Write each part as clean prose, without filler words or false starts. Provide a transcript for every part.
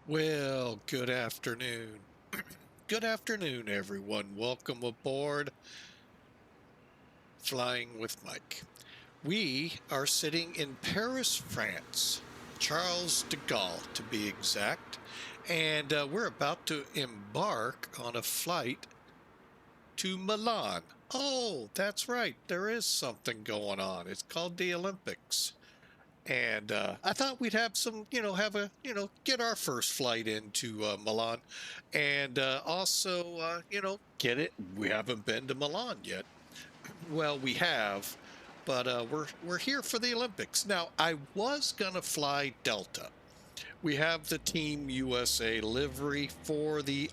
Well, good afternoon. Good afternoon, everyone. Welcome aboard Flying with Mike. We are sitting in Paris, France, Charles de Gaulle to be exact, and we're about to embark on a flight to Milan. Oh, that's right. There is something going on. It's called the Olympics. And I thought we'd have some, get our first flight into Milan, and also, get it. We haven't been to Milan yet. Well, we have, but we're here for the Olympics. Now, I was gonna fly Delta. We have the Team USA livery for the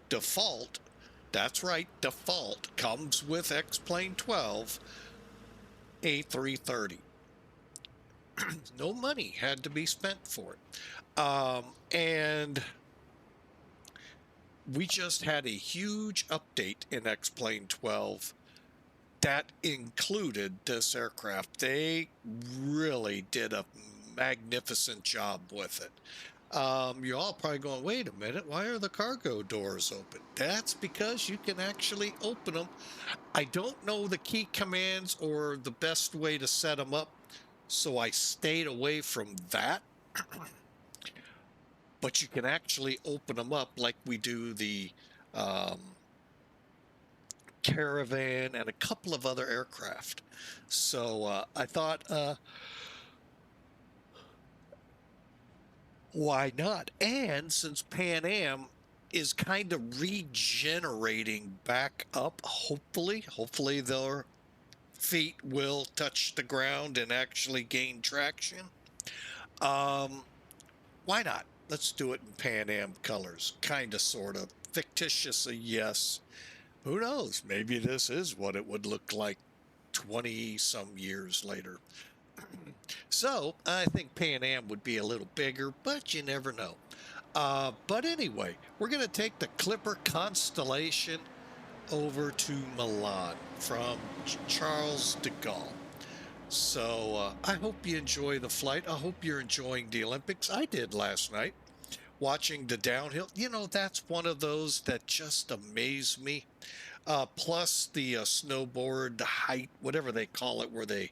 default. That's right, default comes with X-Plane 12 A330. No money had to be spent for it. And we just had a huge update in X-Plane 12 that included this aircraft. They really did a magnificent job with it. You're all probably going, wait a minute, why are the cargo doors open? That's because you can actually open them. I don't know the key commands or the best way to set them up, so I stayed away from that. But you can actually open them up like we do the um, Caravan and a couple of other aircraft. So I thought, why not? And since Pan Am is kind of regenerating back up, hopefully their feet will touch the ground and actually gain traction. Um, why not? Let's do it in Pan Am colors, kind of, sort of. Fictitiously, yes. Who knows? Maybe this is what it would look like 20 some years later. So I think Pan Am would be a little bigger, but you never know. But anyway, we're going to take the Clipper Constellation over to Milan from Charles de Gaulle. So I hope you enjoy the flight. I hope you're enjoying the Olympics. I did last night watching the downhill. That's one of those that just amaze me. Plus the snowboard, the height, whatever they call it, where they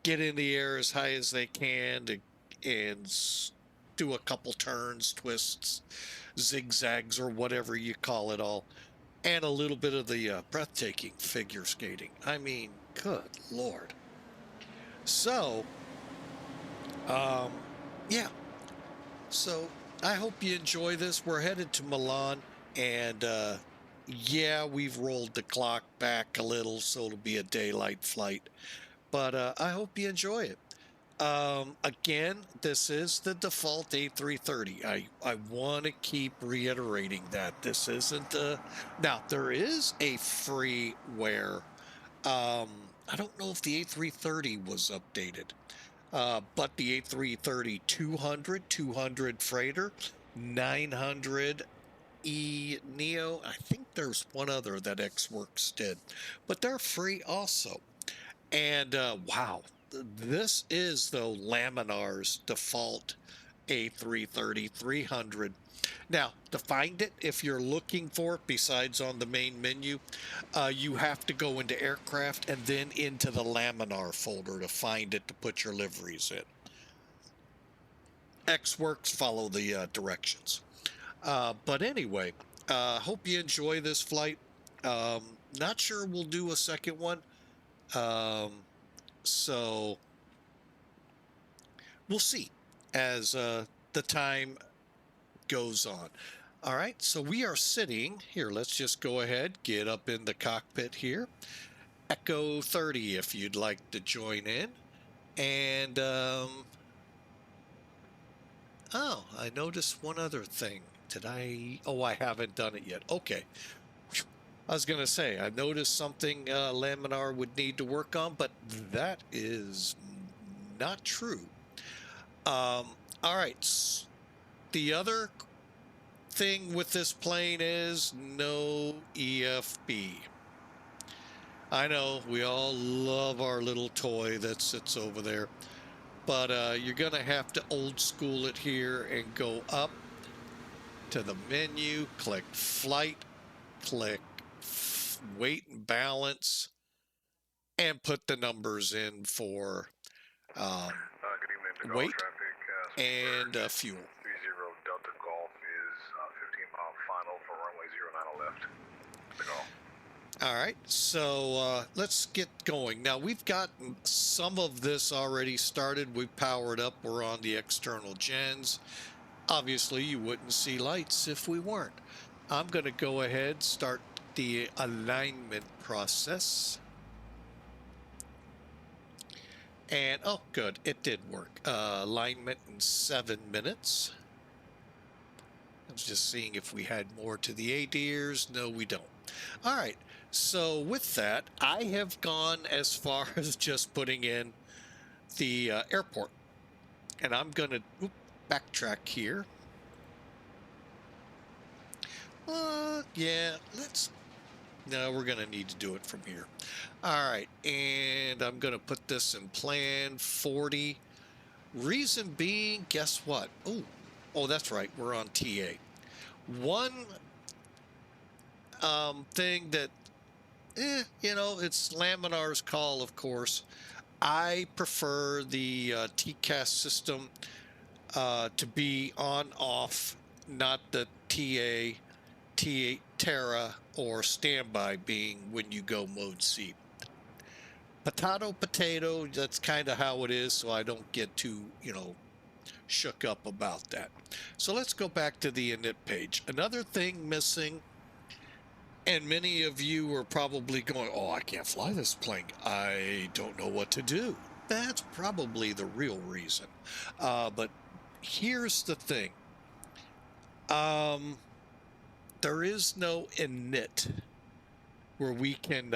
get in the air as high as they can and do a couple turns, twists, zigzags, or whatever you call it all. And a little bit of the breathtaking figure skating. I mean, good Lord. So, um, yeah. So I hope you enjoy this. We're headed to Milan, and yeah, we've rolled the clock back a little, so it'll be a daylight flight. But I hope you enjoy it. Again, this is the default A330. I want to keep reiterating that this isn't now there is a freeware. Um, I don't know if the A330 was updated, but the A330-200, 200 freighter, 900 E Neo. I think there's one other that X Works did, but they're free also. And wow, this is though Laminar's default A330-300. Now, to find it, if you're looking for it, besides on the main menu, you have to go into aircraft and then into the Laminar folder to find it to put your liveries in. X Works, follow the directions. But anyway, hope you enjoy this flight. Not sure we'll do a second one. Um, so we'll see as the time goes on. All right, so we are sitting here. Let's just go ahead, get up in the cockpit here. Echo 30 if you'd like to join in. And, oh, I noticed one other thing. Did I? Oh, I haven't done it yet. Okay. I was going to say, I noticed something Laminar would need to work on, but that is not true. All right. The other thing with this plane is no EFB. I know we all love our little toy that sits over there, but you're going to have to old school it here and go up to the menu, click flight, click weight and balance, and put the numbers in for good evening, weight traffic. and fuel. 30 Delta Golf is 15-mile final for runway 09 left. The golf. All right, so let's get going. Now, we've got some of this already started. We've powered up. We're on the external gens. Obviously, you wouldn't see lights if we weren't. I'm going to go ahead, start the alignment process. And, oh, good, it did work. Alignment in 7 minutes. I was just seeing if we had more to the ADIRs. No, we don't. All right, so with that, I have gone as far as just putting in the airport. And I'm going to backtrack here. Yeah, no, we're going to need to do it from here. All right, and I'm going to put this in plan 40. Reason being, guess what? Oh, that's right, we're on TA. One thing that, it's Laminar's call, of course. I prefer the TCAS system to be on-off, not the TA, Terra, or standby being when you go mode C. Potato, that's kind of how it is, so I don't get too, shook up about that. So let's go back to the init page. Another thing missing, and many of you are probably going, oh, I can't fly this plane. I don't know what to do. That's probably the real reason. But here's the thing. There is no init where we can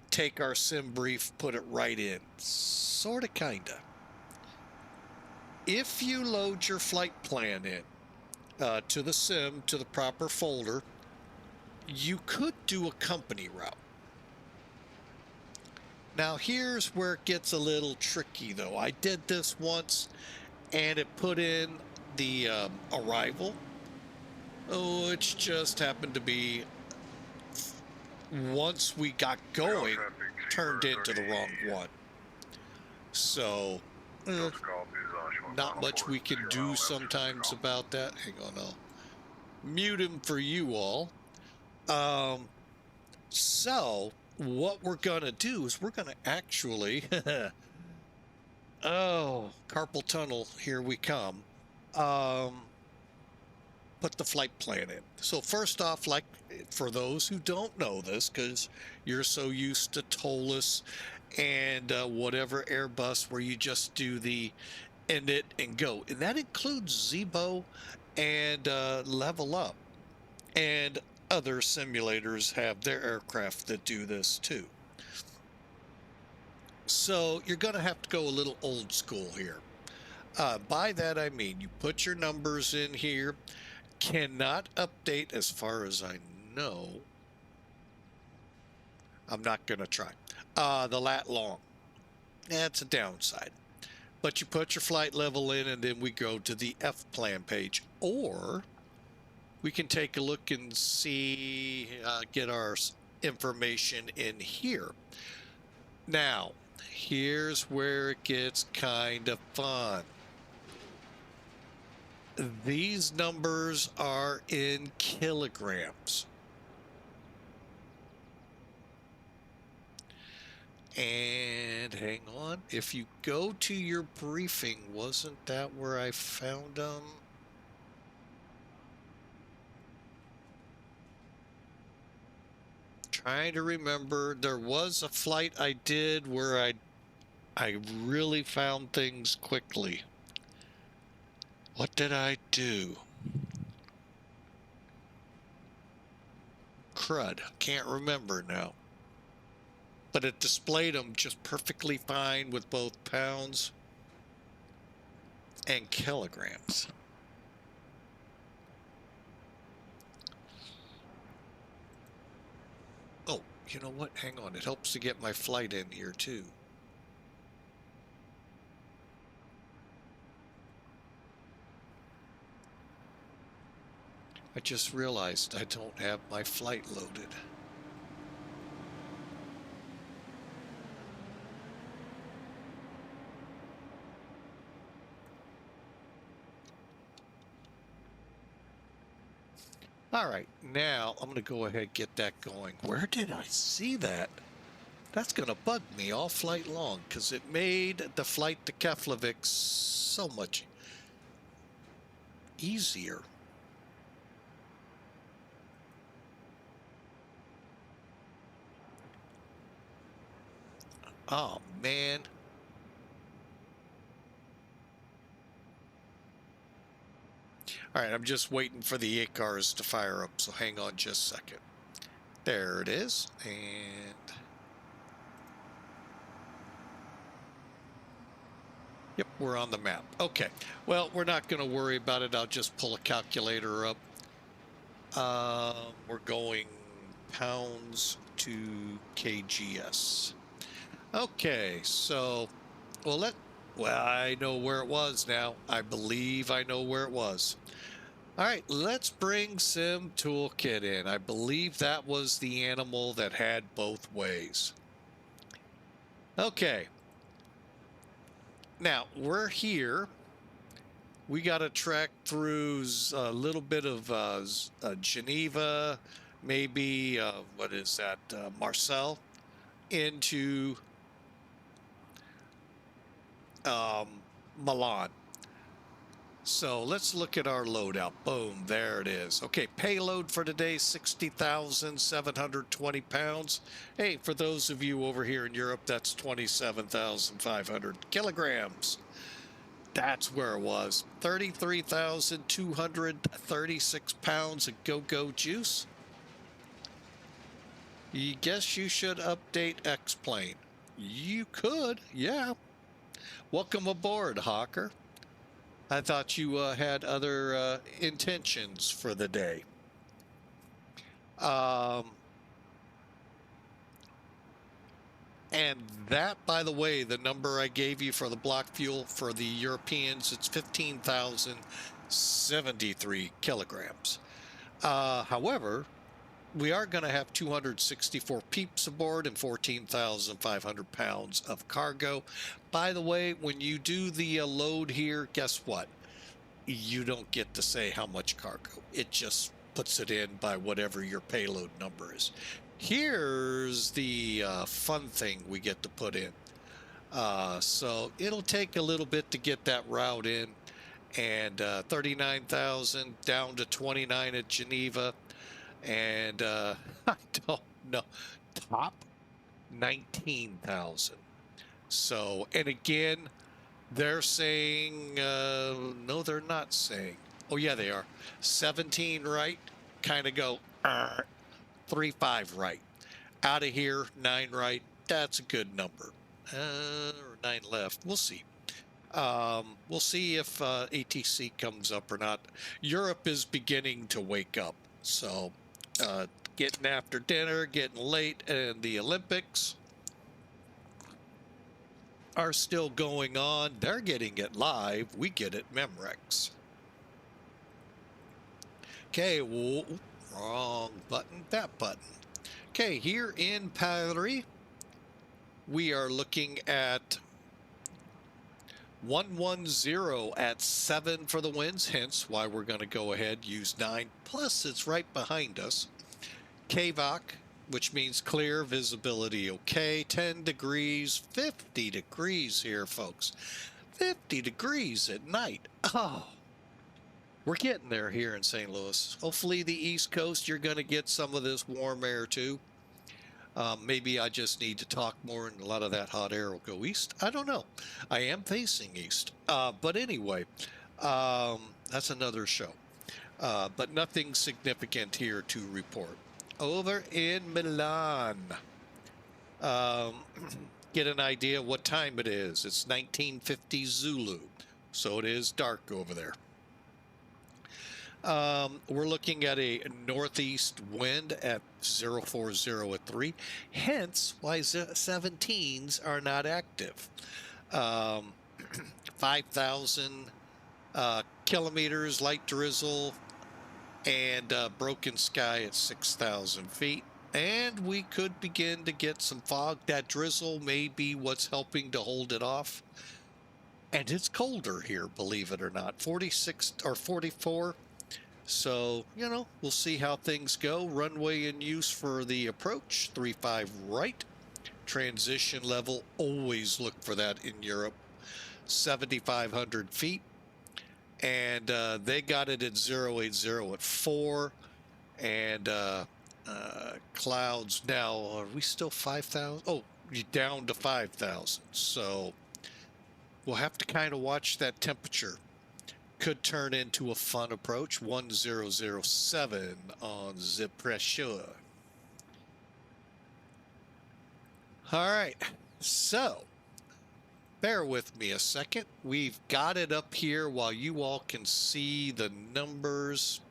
take our sim brief, put it right in. Sort of, kind of. If you load your flight plan in to the sim, to the proper folder, you could do a company route. Now, here's where it gets a little tricky, though. I did this once, and it put in the arrival, which just happened to be, once we got going, turned into the wrong one. So, not much we can do sometimes about that. Hang on, I'll mute him for you all. So, what we're going to do is we're going to actually, oh, carpal tunnel, here we come. Put the flight plan in. So first off, like for those who don't know this, because you're so used to TOLUS and whatever Airbus where you just do the init and go. And that includes Zebo and Level Up. And other simulators have their aircraft that do this too. So you're going to have to go a little old school here. By that I mean you put your numbers in here. Cannot update as far as I know. I'm not going to try. The lat long. That's a downside. But you put your flight level in and then we go to the F plan page. Or we can take a look and see, get our information in here. Now, here's where it gets kind of fun. These numbers are in kilograms. And hang on, if you go to your briefing, wasn't that where I found them? Trying to remember, there was a flight I did where I really found things quickly. What did I do? Crud, can't remember now. But it displayed them just perfectly fine with both pounds and kilograms. Oh, you know what? Hang on. It helps to get my flight in here too. I just realized I don't have my flight loaded. All right, now I'm going to go ahead and get that going. Where did I see that? That's going to bug me all flight long because it made the flight to Keflavik so much easier. Oh, man. All right, I'm just waiting for the 8 cars to fire up, so hang on just a second. There it is, and... Yep, we're on the map. Okay, well, we're not going to worry about it. I'll just pull a calculator up. We're going pounds to kgs. Okay, so, well, I know where it was now. I believe I know where it was. All right, let's bring Sim Toolkit in. I believe that was the animal that had both ways. Okay. Now, we're here. We got to track through a little bit of Geneva, maybe, what is that, Marseille, into Milan. So let's look at our loadout. Boom, there it is. Okay, payload for today, 60,720 pounds. Hey, for those of you over here in Europe, that's 27,500 kilograms. That's where it was. 33,236 pounds of go-go juice. You guess you should update X-Plane. You could, yeah. Welcome aboard, Hawker. I thought you had other intentions for the day. And that, by the way, the number I gave you for the block fuel for the Europeans, it's 15,073 kilograms. However, we are going to have 264 peeps aboard and 14,500 pounds of cargo. By the way, when you do the load here, guess what? You don't get to say how much cargo. It just puts it in by whatever your payload number is. Here's the fun thing we get to put in. So it'll take a little bit to get that route in. And 39,000 down to 29 at Geneva. And I don't know, top 19,000. So, and again, they're saying, no, they're not saying. Oh, yeah, they are. 17 right, kind of go, 3-5 right. Out of here, 9 right. That's a good number. Or 9 left. We'll see. We'll see if ATC comes up or not. Europe is beginning to wake up. So, getting after dinner, getting late, and the Olympics are still going on. They're getting it live. We get it Memrex. Okay, wrong button, that button. Okay, here in Paris, we are looking at 110 at 7 for the winds, hence why we're going to go ahead, use 9. Plus, it's right behind us. KVOC, which means clear visibility, okay. 10 degrees, 50 degrees here, folks. 50 degrees at night. Oh, we're getting there here in St. Louis. Hopefully the East Coast, you're going to get some of this warm air too. Maybe I just need to talk more and a lot of that hot air will go east. I don't know. I am facing east. But anyway, that's another show. But nothing significant here to report. Over in Milan, get an idea what time it is. It's 1950 Zulu, so it is dark over there. We're looking at a northeast wind at 040 at 3, hence why 17s are not active. 5,000 kilometers, light drizzle, and broken sky at 6,000 feet. And we could begin to get some fog. That drizzle may be what's helping to hold it off. And it's colder here, believe it or not, 46 or 44. So, we'll see how things go. Runway in use for the approach, 35 right. Transition level, always look for that in Europe, 7,500 feet. And they got it at 080 at 4. And clouds now, are we still 5,000? Oh, down to 5,000. So we'll have to kind of watch that temperature. Could turn into a fun approach. 1007 on the pressure. All right, so bear with me a second. We've got it up here while you all can see the numbers.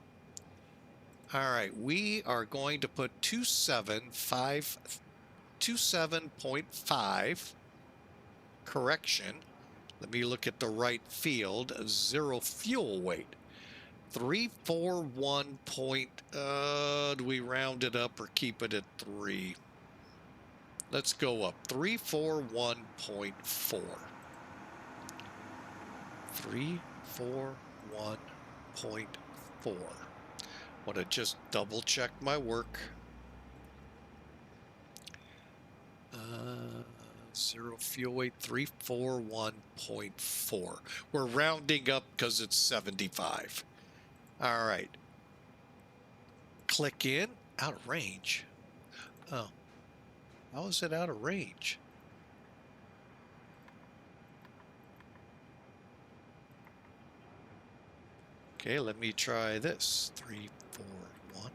All right, we are going to put 27.5 correction. Let me look at the right field. 0 fuel weight. 341 point, do we round it up or keep it at 3? Let's go up. 341.4. 341.4. Want to just double check my work. 0 fuel weight, 341.4. We're rounding up because it's 75. All right. Click in. Out of range. Oh. How is it out of range? Okay, let me try this. 3, 4, 1.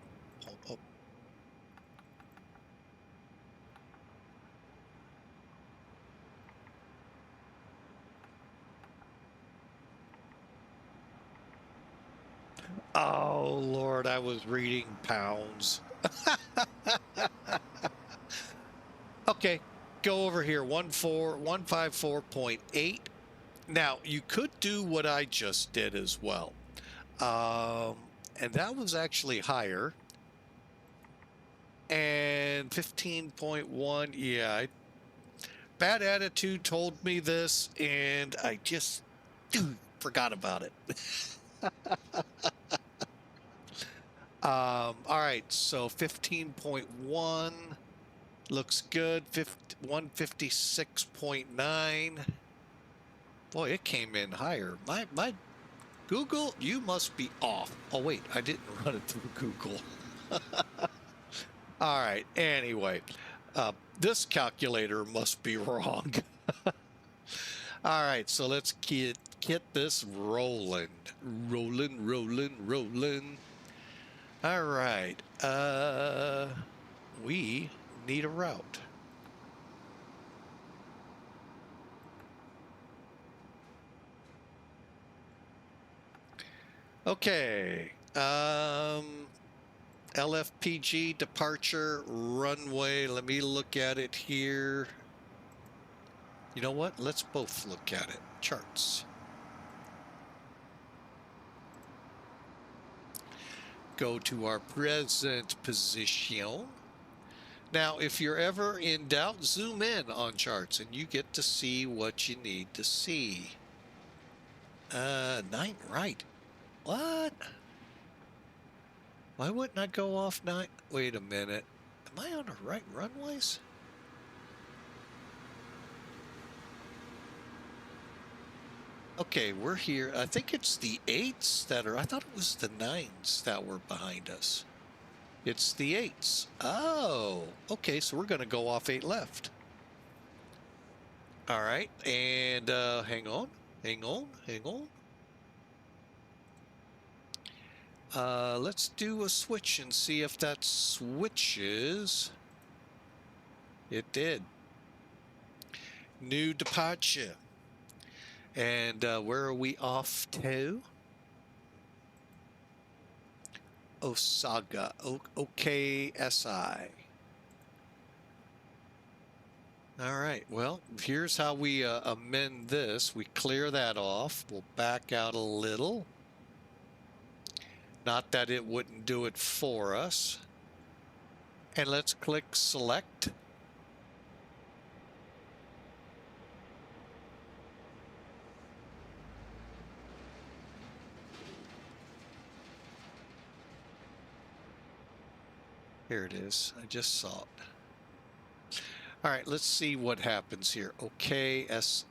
Oh. Oh, Lord, I was reading pounds. Okay, go over here, 154.8. Now, you could do what I just did as well. And that was actually higher. And 15.1, yeah. Bad attitude told me this, and I just forgot about it. All right, so 15.1 looks good. 156.9. Boy, it came in higher. My Google, you must be off. Oh, wait, I didn't run it through Google. All right, anyway, this calculator must be wrong. All right, so let's get this rolling. Rolling. All right, we need a route. Okay, LFPG departure runway. Let me look at it here. You know what? Let's both look at it. Charts. Go to our present position. Now, if you're ever in doubt, zoom in on charts and you get to see what you need to see. 9 right. What? Why wouldn't I go off 9? Wait a minute. Am I on the right runways? Okay, we're here. I think it's the 8s that are... I thought it was the 9s that were behind us. It's the 8s. Oh, okay, so we're going to go off 8 left. All right, and hang on. Let's do a switch and see if that switches. It did. New departure. And where are we off to? Osaka. OKSI. All right. Well, here's how we amend this. We clear that off. We'll back out a little. Not that it wouldn't do it for us. And let's click select. Here it is. I just saw it. All right, let's see what happens here. OK, SH,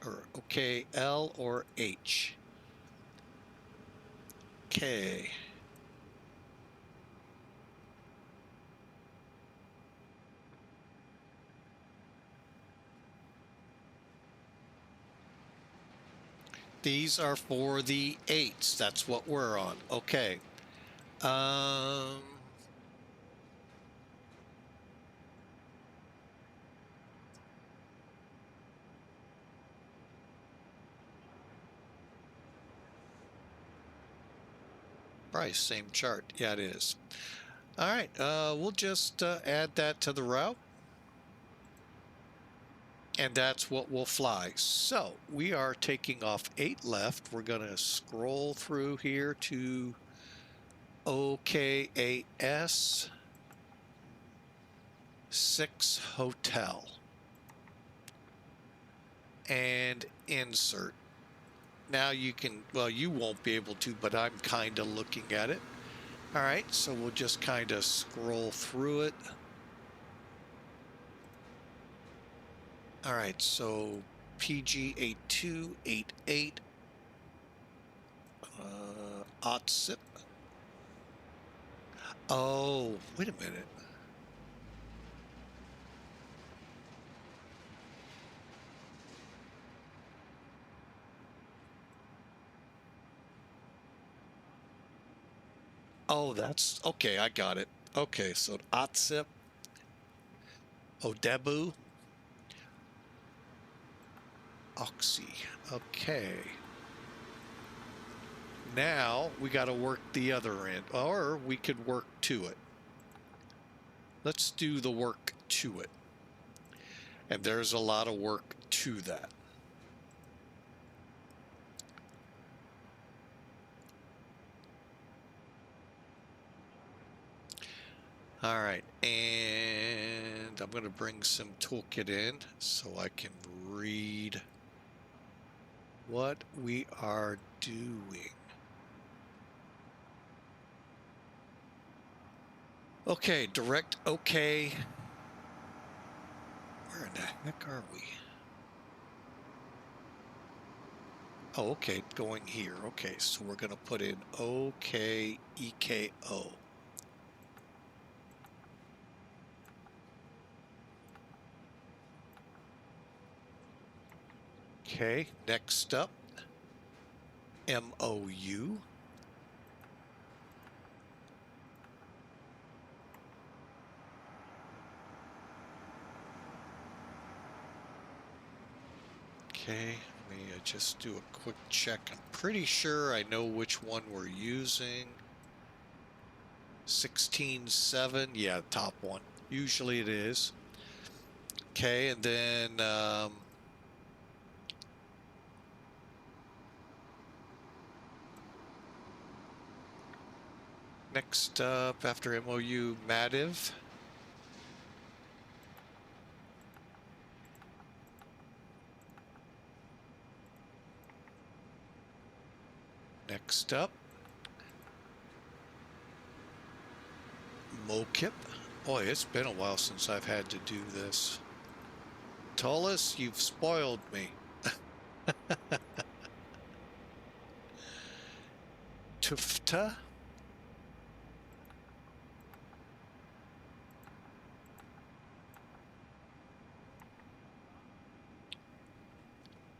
or OK, L, or H. Okay. These are for the 8s. That's what we're on. Okay. Price, same chart. Yeah, it is. All right. We'll just add that to the route. And that's what will fly. So we are taking off 8 left. We're going to scroll through here to OKAS 6 Hotel and insert. Now you can, well, you won't be able to, but I'm kind of looking at it. All right, so we'll just kind of scroll through it. All right, so PG8288 OTSIP. Oh, wait a minute. Oh, that's okay. I got it. Okay, so OTSIP, Odebu, Oxy. Okay. Now we got to work the other end, or we could work to it. Let's do the work to it. And there's a lot of work to that. All right, and I'm going to bring some toolkit in so I can read what we are doing. Okay, direct OK. Where in the heck are we? Oh, okay, going here. Okay, so we're going to put in OKEKO. Okay, next up, MOU. Okay, let me just do a quick check. I'm pretty sure I know which one we're using. 16.7, yeah, top one. Usually it is. Okay, and then next up after MOU, Mativ. Next up, Mokip. Boy, it's been a while since I've had to do this. Tullus, you've spoiled me. Tufta.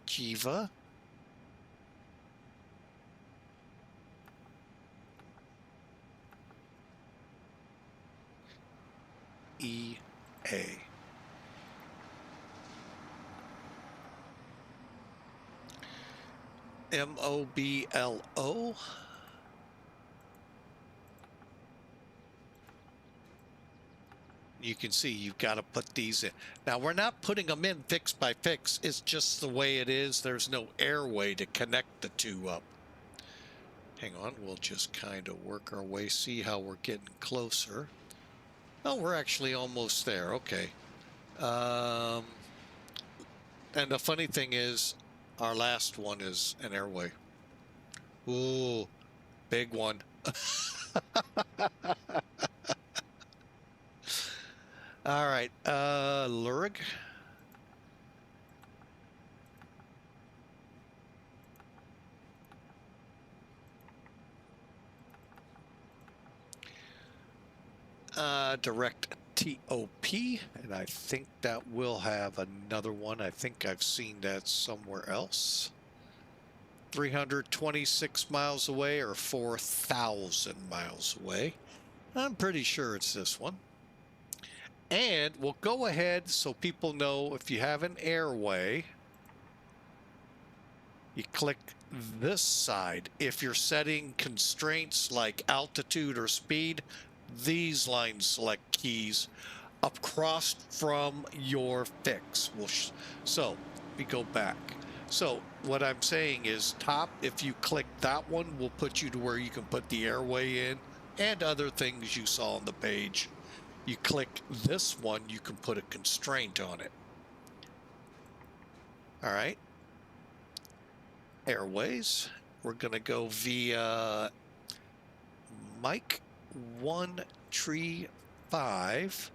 Jiva. EA. MOBLO. You can see you've got to put these in. Now, we're not putting them in fix by fix. It's just the way it is. There's no airway to connect the two up. Hang on, we'll just kind of work our way, see how we're getting closer. Oh, we're actually almost there. Okay. And the funny thing is, our last one is an airway. Ooh, big one. All right, Lurig. Direct TOP, and I think that will have another one. I think I've seen that somewhere else. 326 miles away or 4,000 miles away. I'm pretty sure it's this one. And we'll go ahead so people know if you have an airway, you click this side. If you're setting constraints like altitude or speed, these line select keys across from your fix. So we go back. So what I'm saying is top, if you click that one, will put you to where you can put the airway in and other things you saw on the page. You click this one, you can put a constraint on it. All right. Airways. We're going to go via Mike 135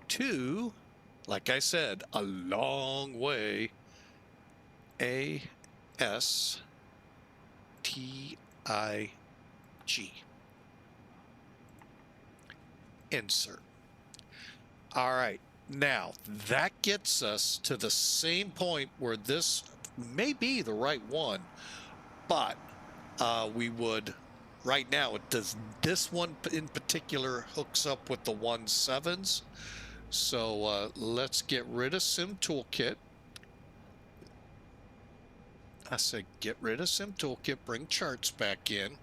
to, like I said, a long way. ASTIG. Insert. All right. Now, that gets us to the same point where this may be the right one, but we would, right now, it does, this one in particular hooks up with the 17s. So let's get rid of Sim Toolkit. I said get rid of Sim Toolkit, bring charts back in.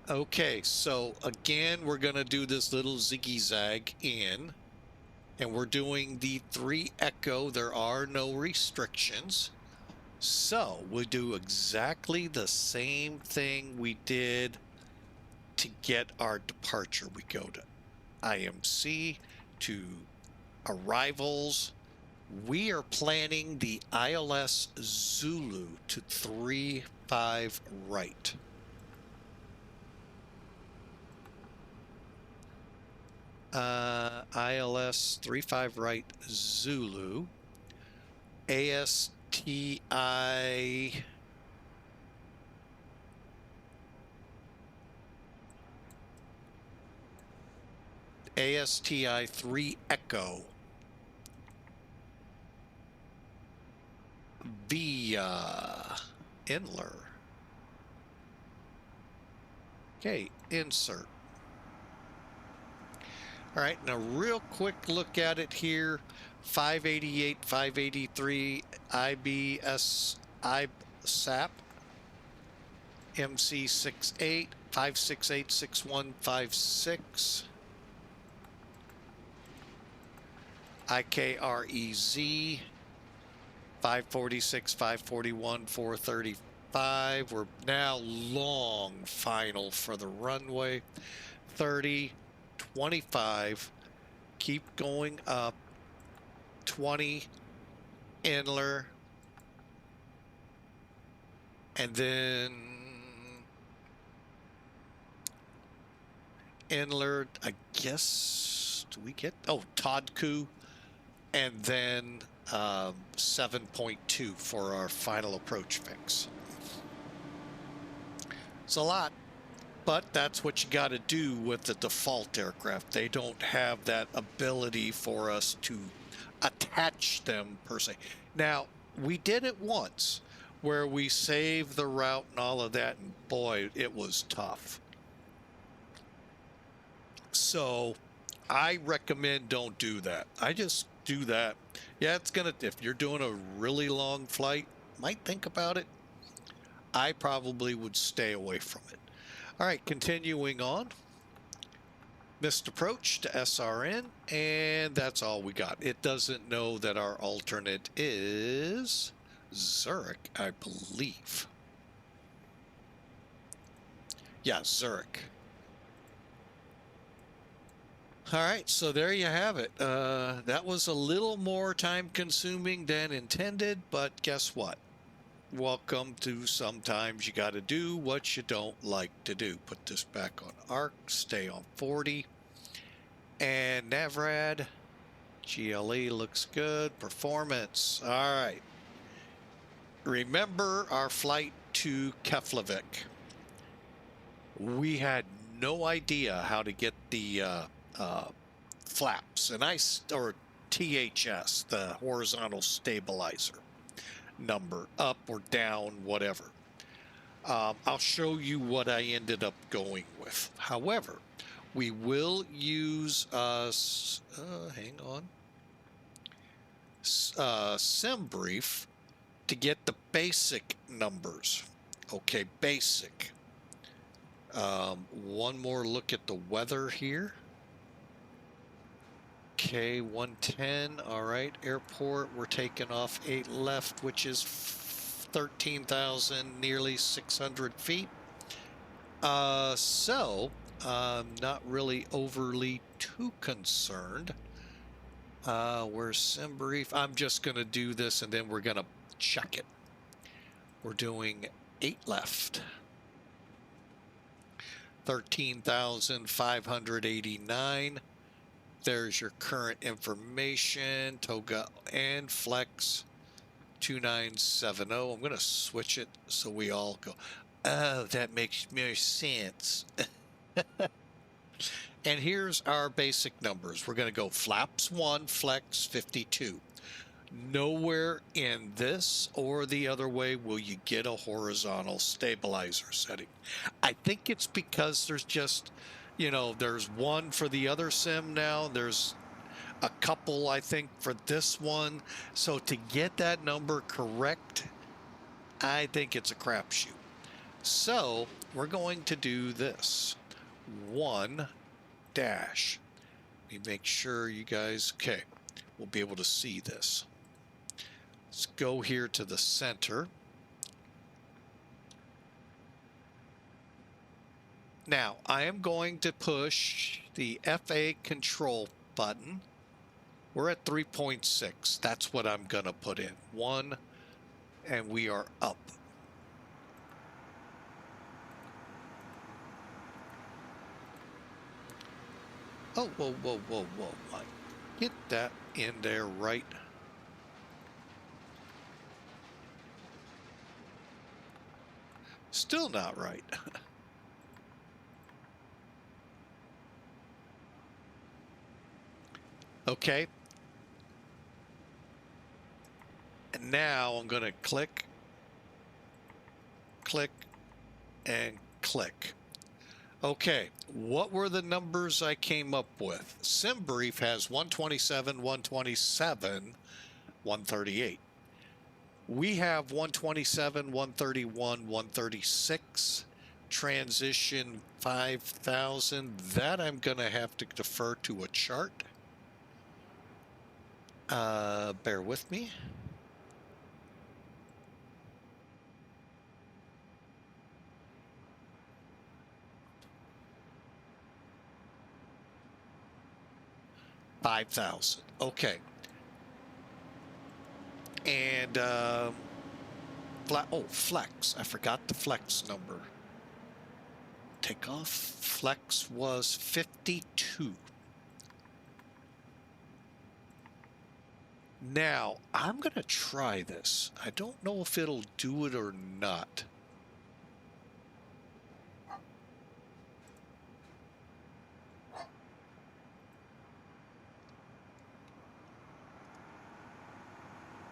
Okay, so again, we're going to do this little ziggy-zag in, and we're doing the 3 Echo. There are no restrictions. So we'll do exactly the same thing we did to get our departure. We go to IMC, to arrivals. We are planning the ILS Zulu to 35 right. ILS 35 right Zulu. ASTI ASTI 3 Echo via Inler. Okay, insert. All right, now real quick look at it here. 588, 583, IBS, ISAP, MC68, 568, 6156, IKREZ, 546, 541, 435. We're now long final for the runway. 30, 25, keep going up, 20, Inler, and then Inler, I guess, do we get, oh, Todku, and then 7.2 for our final approach fix. It's a lot. But that's what you got to do with the default aircraft. They don't have that ability for us to attach them per se. Now, we did it once where we saved the route and all of that, and boy, it was tough. So I recommend don't do that. I just do that. Yeah, it's going to, if you're doing a really long flight, might think about it. I probably would stay away from it. All right, continuing on. Missed approach to SRN, and that's all we got. It doesn't know that our alternate is Zurich, I believe. Yeah, Zurich. All right, so there you have it. That was a little more time consuming than intended, but guess what? Welcome to sometimes you got to do what you don't like to do. Put this back on arc, stay on 40. And Navrad, GLE looks good. Performance. All right. Remember our flight to Keflavik. We had no idea how to get the flaps, and or THS, the horizontal stabilizer number, up or down, whatever. I'll show you what I ended up going with. However, we will use hang on, SimBrief to get the basic numbers. Okay, basic. One more look at the weather here. Okay, 110. All right, airport. We're taking off 8 left, which is 13,000, nearly 600 feet. So I'm not really overly too concerned. Where's SimBrief? I'm just going to do this and then we're going to check it. We're doing 8 left. 13,589. There's your current information, Toga and Flex 2970. I'm going to switch it so we all go, oh, that makes more sense. And here's our basic numbers. We're going to go flaps 1, flex 52. Nowhere in this or the other way will you get a horizontal stabilizer setting. I think it's because there's just, there's one for the other sim now. There's a couple, I think, for this one. So to get that number correct, I think it's a crapshoot. So we're going to do this. 1 dash. Let me make sure you guys, okay, we'll be able to see this. Let's go here to the center. Now, I am going to push the FA control button. We're at 3.6. That's what I'm going to put in. 1, and we are up. Oh, whoa, whoa, whoa, whoa. Get that in there right. Still not right. Okay. And now I'm going to click, and click. Okay, what were the numbers I came up with? SimBrief has 127, 127, 138. We have 127, 131, 136, transition 5,000. That I'm going to have to defer to a chart. Bear with me. $5,000. Okay. And flex. I forgot the flex number. Takeoff flex was 52. Now, I'm going to try this. I don't know if it'll do it or not.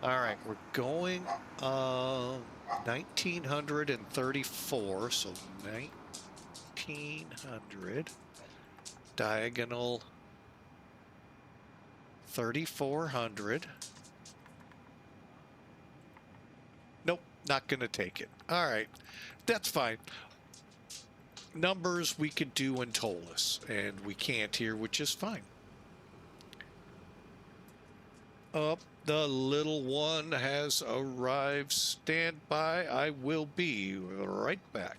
All right, we're going 1934, so 1900 diagonal 3400. Nope, not going to take it. All right, that's fine. numbers we could do in TOLUS, and we can't here, which is fine. Up, the little one has arrived. Stand by. I will be right back.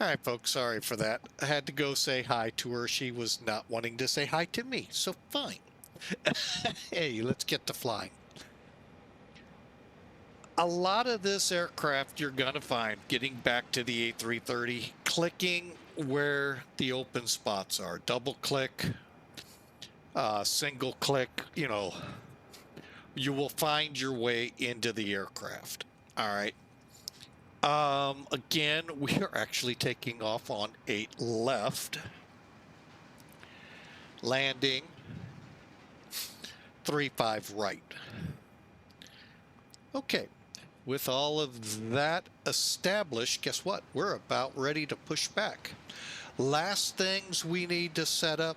All right, folks, sorry for that. I had to go say hi to her. She was not wanting to say hi to me, so fine. Hey, let's get to flying. A lot of this aircraft you're going to find, getting back to the A330, clicking where the open spots are. Double click, single click, you will find your way into the aircraft. All right. Again, we are actually taking off on 8 left. Landing 3-5 right. Okay, with all of that established, guess what? We're about ready to push back. Last things we need to set up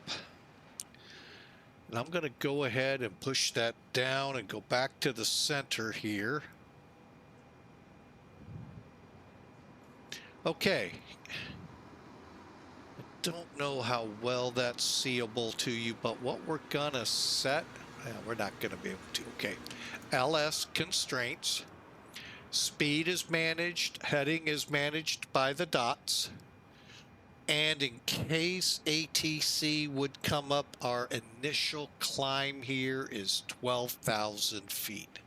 And I'm going to go ahead and push that down and go back to the center here. Okay. I don't know how well that's seeable to you, but what we're going to set, we're not going to be able to. Okay. LS constraints. Speed is managed. Heading is managed by the dots. And in case ATC would come up, our initial climb here is 12,000 feet.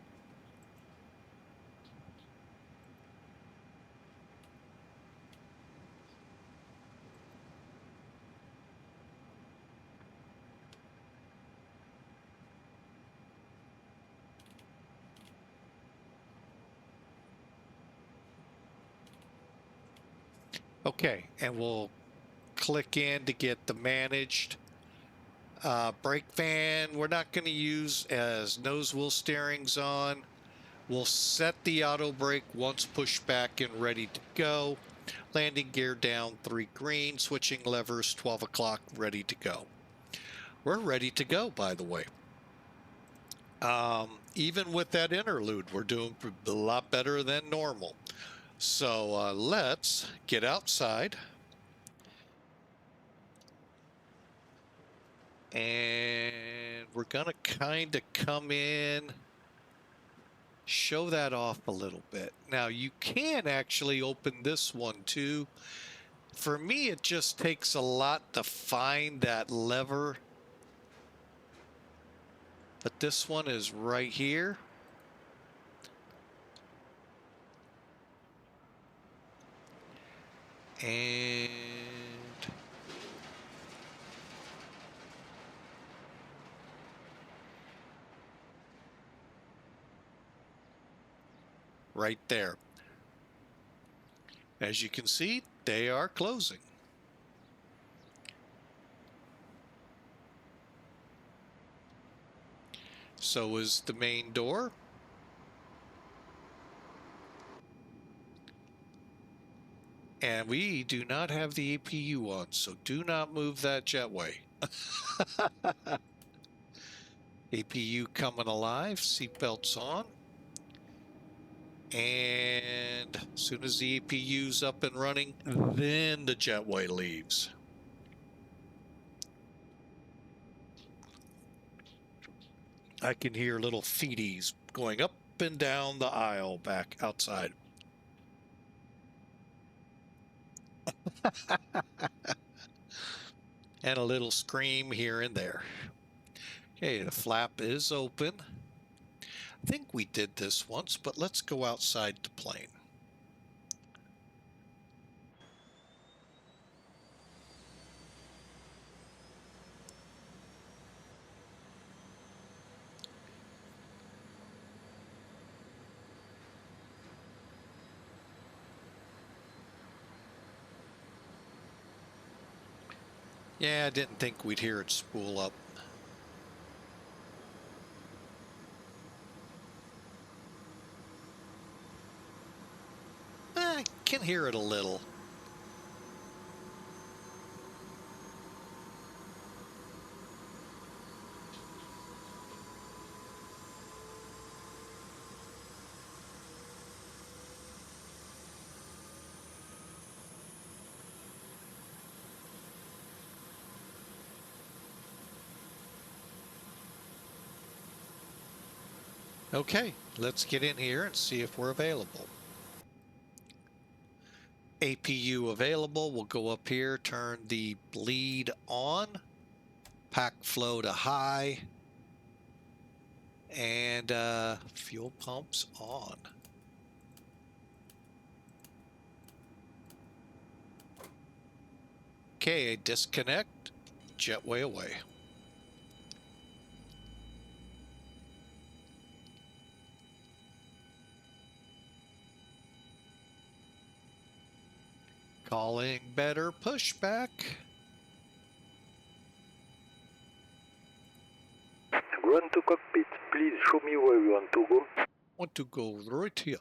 Okay, and we'll click in to get the managed brake van. We're not going to use as nose wheel steering's on. We'll set the auto brake once pushed back and ready to go. Landing gear down, 3 green, switching levers, 12 o'clock, ready to go. We're ready to go, by the way. Even with that interlude, we're doing a lot better than normal. So let's get outside. And we're going to kind of come in, show that off a little bit. Now, you can actually open this one too. For me, it just takes a lot to find that lever. But this one is right here. And right there. As you can see, they are closing. So is the main door. And we do not have the APU on, so do not move that jetway. APU coming alive, seatbelts on. And as soon as the APU's up and running, then the jetway leaves. I can hear little feeties going up and down the aisle back outside. And a little scream here and there. Okay, the flap is open. I think we did this once, but let's go outside the plane. Yeah, I didn't think we'd hear it spool up. I can hear it a little. Okay, let's get in here and see if we're available. APU available. We'll go up here, turn the bleed on, pack flow to high, and fuel pumps on. Okay, disconnect, jetway away. Calling better pushback. Run to cockpit, please show me where you want to go. Want to go right here.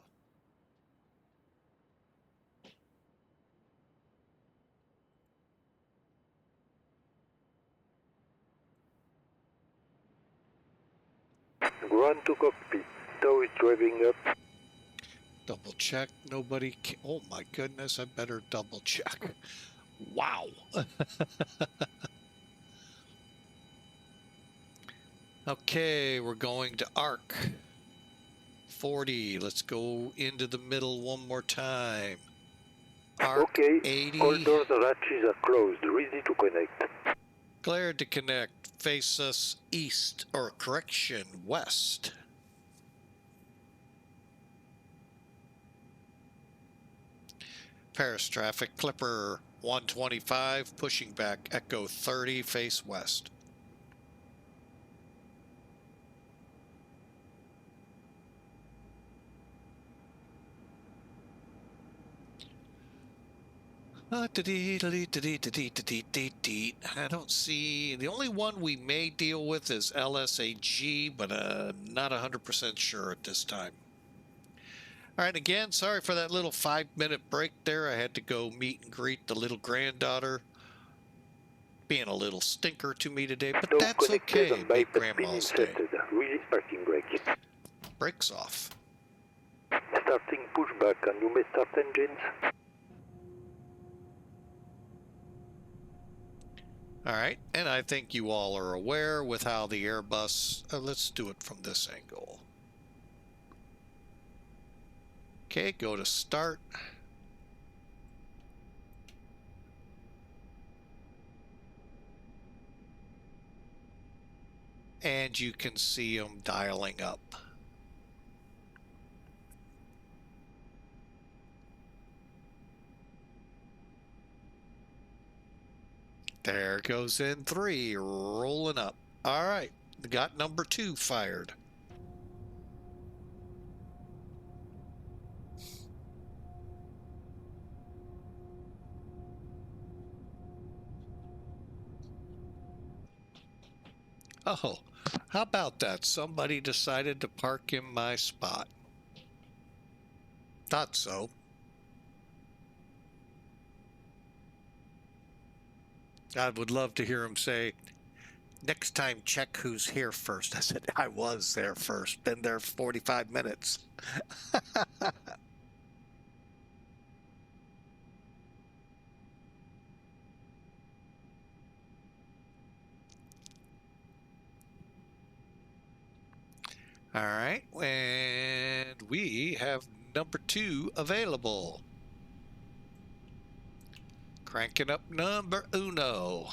Run to cockpit. Tow is driving up. Double check. Nobody. Oh my goodness! I better double check. Wow. Okay, we're going to arc 40. Let's go into the middle one more time. Arc Okay, 80. all doors and hatches are closed. Ready to connect. Cleared to connect. Face us east, or correction, west. Paris traffic, Clipper 125, pushing back, Echo 30, face west. I don't see, the only one we may deal with is LSAG, but not 100% sure at this time. All right, again, sorry for that little 5-minute break there. I had to go meet and greet the little granddaughter. Being a little stinker to me today, but Tow that's connected okay. and Make bypass pin Grandma's day. inserted. Release parking brake. Brakes off. Starting pushback and you may start engines. All right, and I think you all are aware with how the Airbus, let's do it from this angle. Okay, go to start. And you can see them dialing up. There goes in 3, rolling up. All right, got number 2 fired. Oh, how about that? Somebody decided to park in my spot. Thought so. I would love to hear him say, next time check who's here first. I said, I was there first. Been there 45 minutes. All right, and we have number 2 available. Cranking up number uno.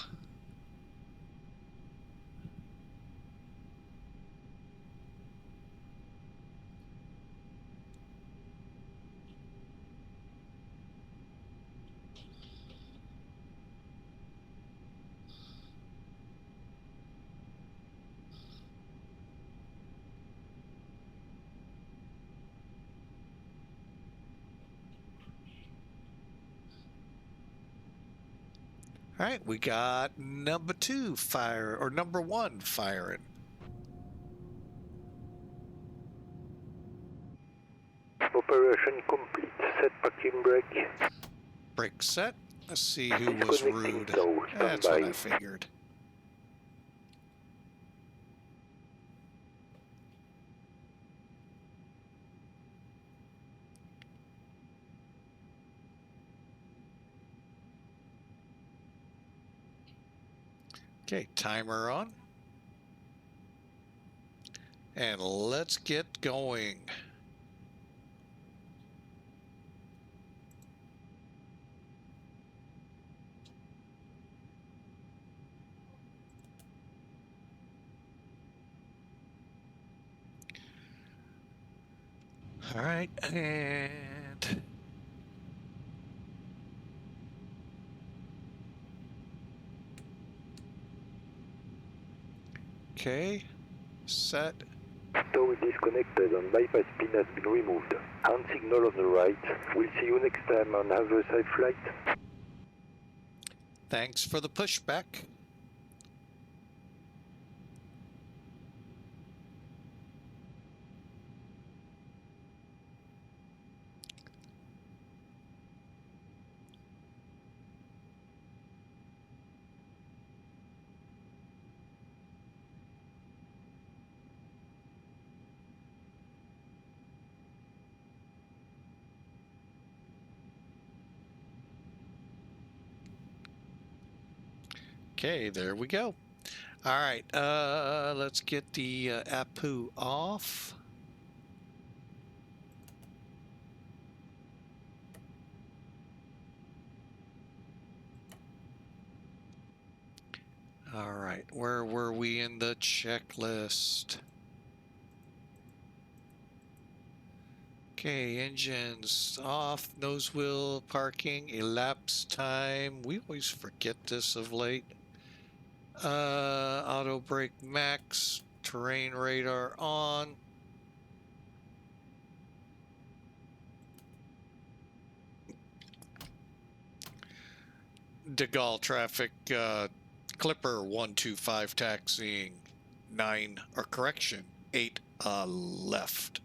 All right, we got number 2 fire, or number 1 firing. Operation complete. Set parking brake. Brake set. Let's see who was Disconnecting rude. tow. That's what I Standby. figured. Okay, timer on. And let's get going. All right, and okay, set. Tow is disconnected and bypass pin has been removed. Hand signal on the right. We'll see you next time on have a safe flight. Thanks for the pushback. Okay, there we go. All right, let's get the APU off. All right, where were we in the checklist? Okay, engines off, nose wheel, parking, elapsed time. We always forget this of late. Auto brake max, terrain radar on. De Gaulle traffic, Clipper 125 taxiing 9, or correction, 8 left.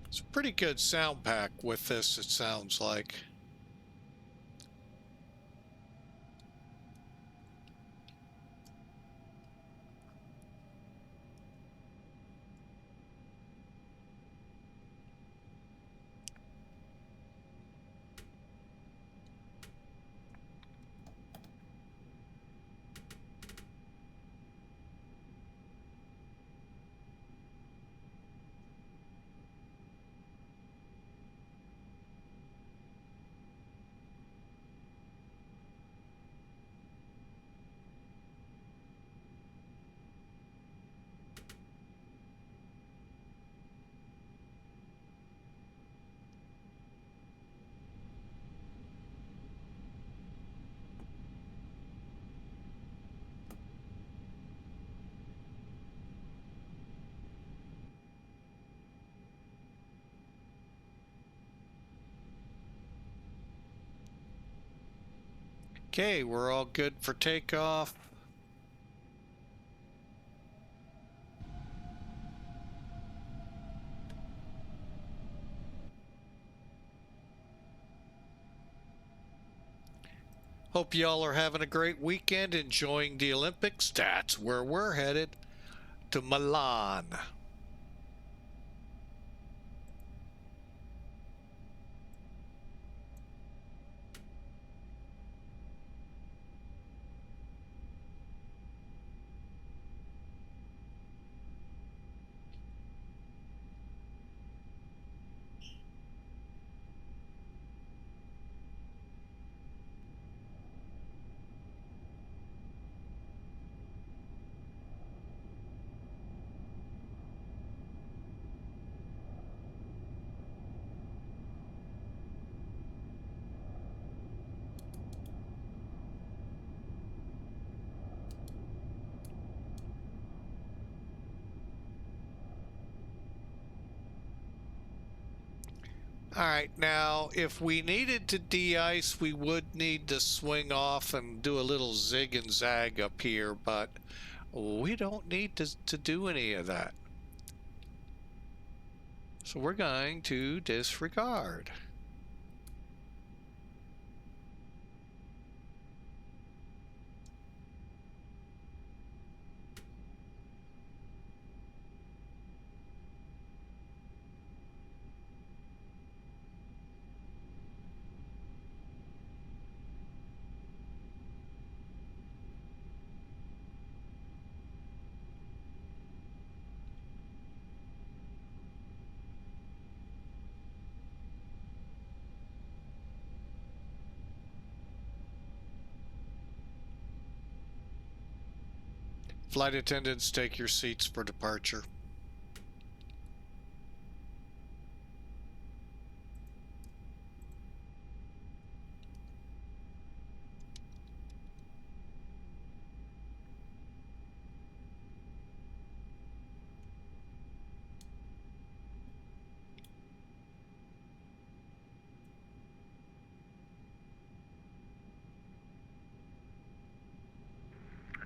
It's a pretty good sound pack with this, it sounds like. Okay, we're all good for takeoff. Hope y'all are having a great weekend, enjoying the Olympics. That's where we're headed, to Milan. All right, now if we needed to de-ice, we would need to swing off and do a little zig and zag up here, but we don't need to do any of that. So we're going to disregard. Flight attendants, take your seats for departure.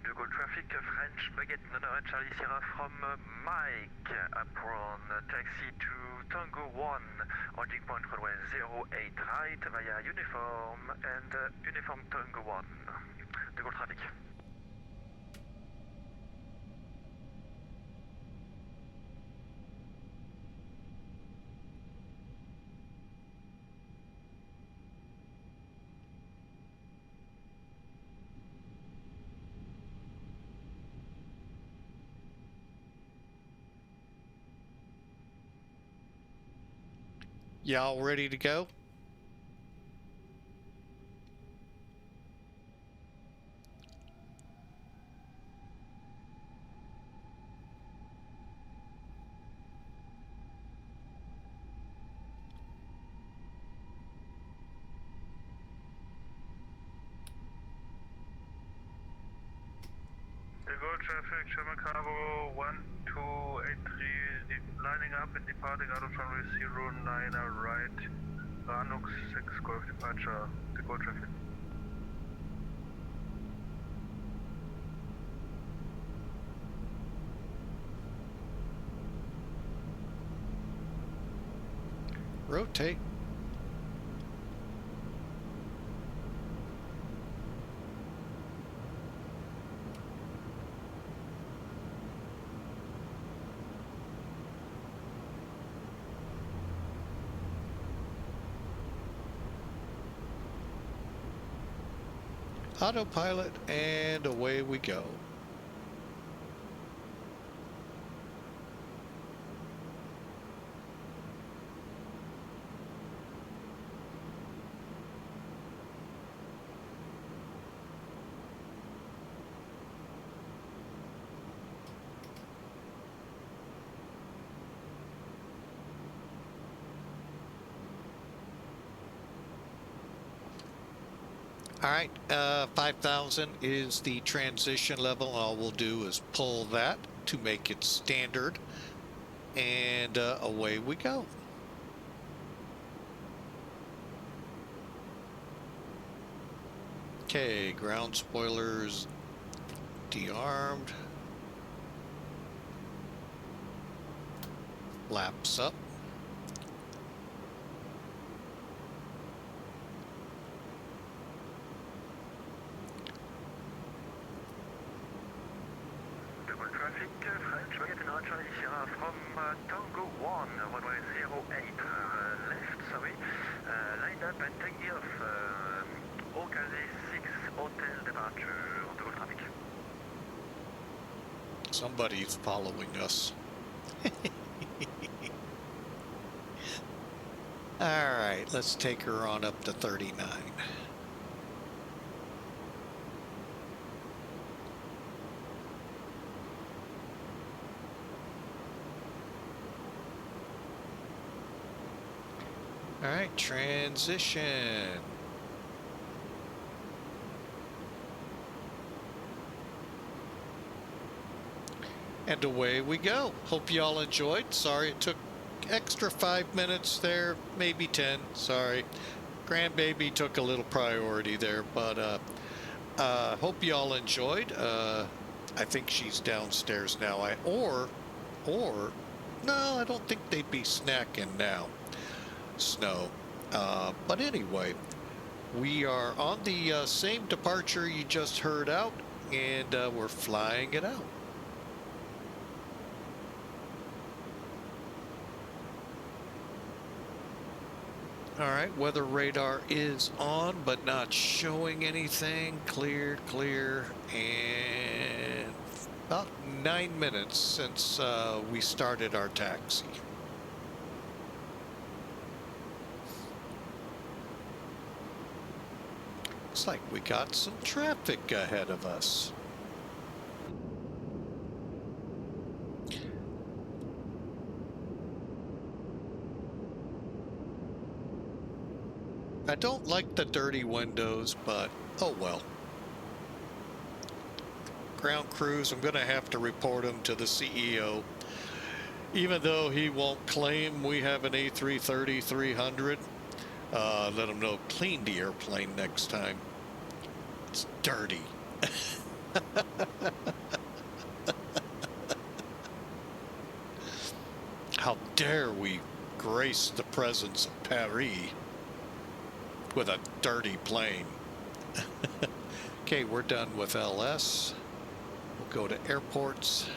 Local traffic, French Baguette, Nana Charlie Sierra from Mike, apron, taxi to Tango 1, origin point runway 08 right via uniform and uniform Tango 1. Local traffic. Y'all ready to go? Local traffic, German Cargo 1283, lining up and departing out of runway 09 right, Ranux 6 Golf departure, Local traffic. Rotate. Autopilot, and away we go. All right, 5,000 is the transition level. All we'll do is pull that to make it standard, and away we go. Okay, ground spoilers de-armed. Flaps up. Local traffic, French Baguette and Charlie Sierra from Tango 1, runway 08 left, sorry, lined up and taking off, Ocase 6 Hotel departure, local traffic. Somebody's following us. All right, let's take her on up to 39. All right, transition. And away we go. Hope you all enjoyed. Sorry it took extra 5 minutes there, maybe 10. Sorry. Grandbaby took a little priority there, but hope you all enjoyed. I think she's downstairs now. Or no, I don't think they'd be snacking now. Snow. But anyway, we are on the same departure you just heard out, and we're flying it out. All right, weather radar is on, but not showing anything. Clear, clear, and about 9 minutes since we started our taxi. Looks like we got some traffic ahead of us. I don't like the dirty windows, but oh well. Ground crews, I'm going to have to report them to the CEO. Even though he won't claim we have an A330-300, let him know, clean the airplane next time. It's dirty. How dare we grace the presence of Paris with a dirty plane. Okay, we're done with LS. We'll go to airports.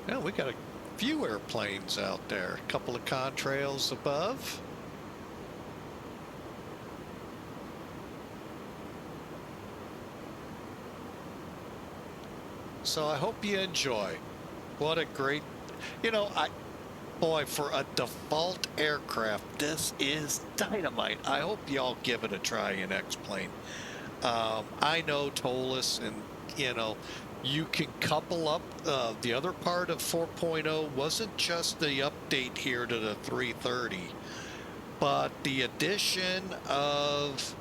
Well, we got a few airplanes out there. A couple of contrails above. So I hope you enjoy. What a great, you know, boy, for a default aircraft, this is dynamite. I hope y'all give it a try in X-Plane. I know TOLUS, and you know, you can couple up. The other part of 4.0 wasn't just the update here to the 330, but the addition of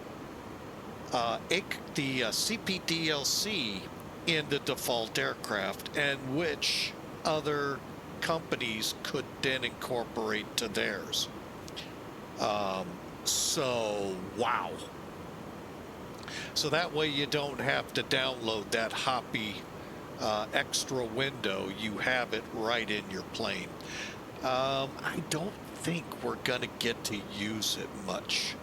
the CPDLC in the default aircraft, and which other companies could then incorporate to theirs. So wow. So that way you don't have to download that hoppy extra window. You have it right in your plane. I don't think we're gonna get to use it much.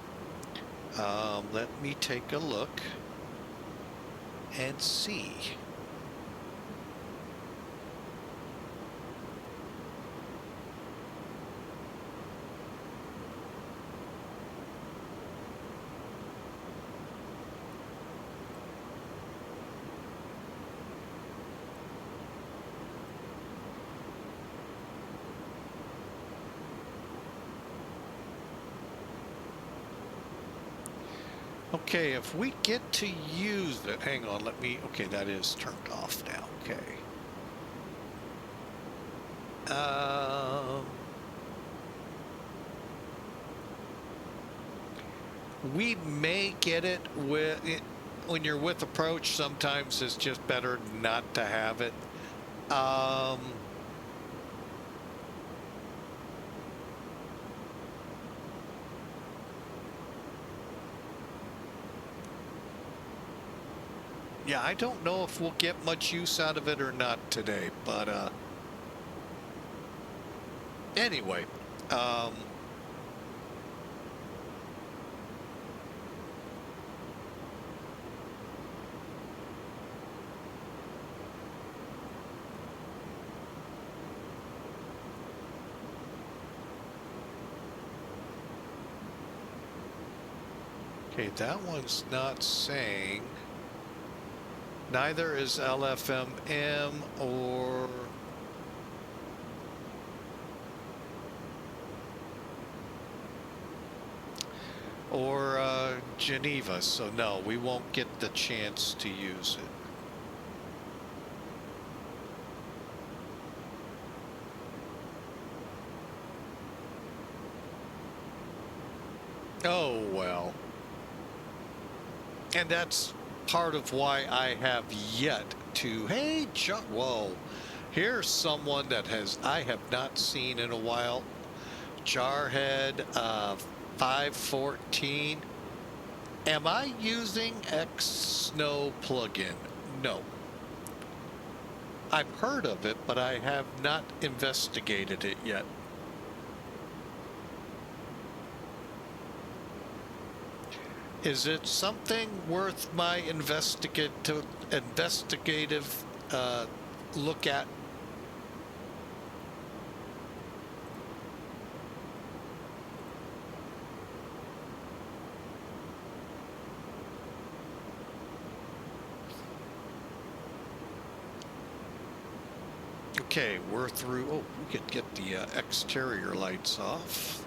Let me take a look and see. Okay, if we get to use it, hang on, let me, okay, that is turned off now, okay. We may get it with, when you're with approach, sometimes it's just better not to have it. Yeah, I don't know if we'll get much use out of it or not today, but anyway, okay, that one's not saying. Neither is LFMM or Geneva, so no, we won't get the chance to use it. Oh well. And that's part of why I have yet to, hey, Chuck, whoa, here's someone that I have not seen in a while. Jarhead 514. Am I using X-Snow plugin? No. I've heard of it, but I have not investigated it yet. Is it something worth my investigative look at? Okay, we're through. Oh, we could get the exterior lights off.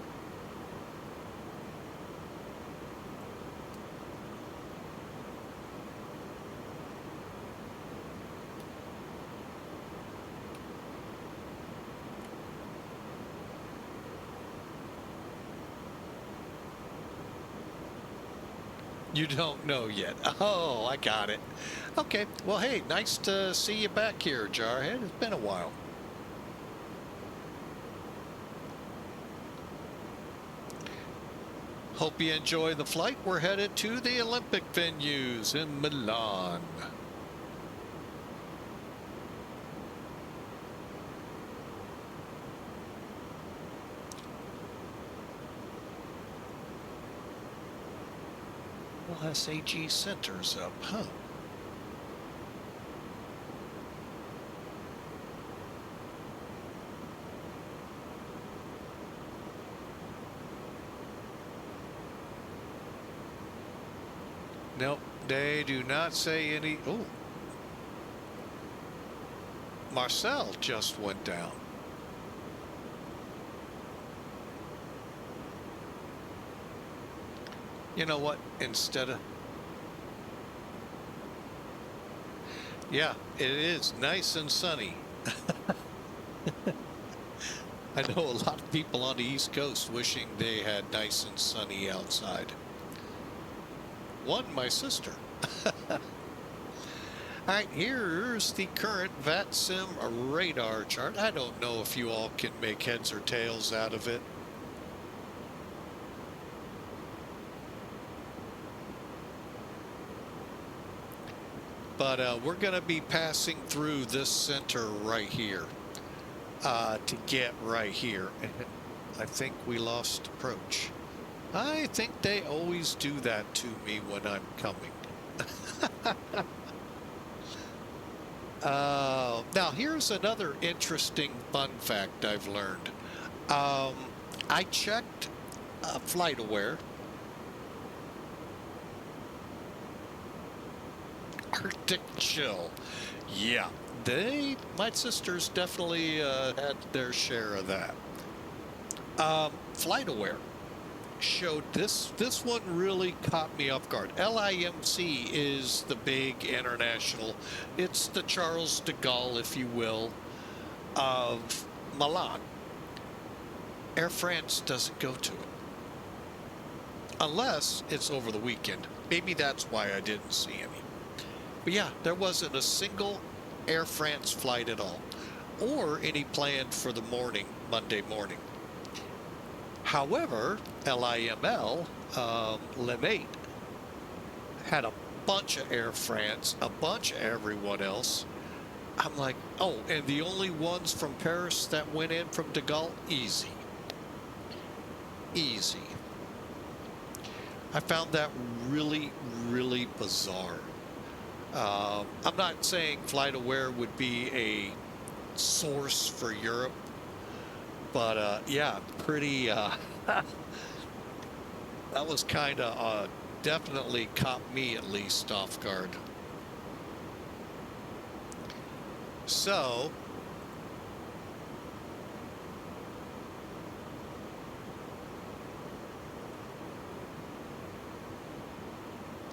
You don't know yet. Oh, I got it. Okay. Well, hey, nice to see you back here, Jarhead. It's been a while. Hope you enjoy the flight. We're headed to the Olympic venues in Milan. Well, SAG Center's up, huh? Nope, they do not say any. Oh, Marcel just went down. You know what? Instead of. Yeah, it is nice and sunny. I know a lot of people on the East Coast wishing they had nice and sunny outside. One, my sister. All right, here's the current VATSIM radar chart. I don't know if you all can make heads or tails out of it. But we're going to be passing through this center right here to get right here. I think we lost approach. I think they always do that to me when I'm coming. Now, here's another interesting fun fact I've learned. I checked FlightAware. Arctic chill. Yeah, my sisters definitely had their share of that. FlightAware showed this one really caught me off guard. LIMC is the big international, it's the Charles de Gaulle, if you will, of Milan. Air France doesn't go to it unless it's over the weekend. Maybe that's why I didn't see any. But yeah, there wasn't a single Air France flight at all, or any planned for the morning, Monday morning. However, LIML, LIM8, had a bunch of Air France, a bunch of everyone else. I'm like, oh, and the only ones from Paris that went in from de Gaulle? Easy. Easy. I found that really, really bizarre. I'm not saying FlightAware would be a source for Europe, but yeah, pretty, that was kind of definitely caught me at least off guard. So,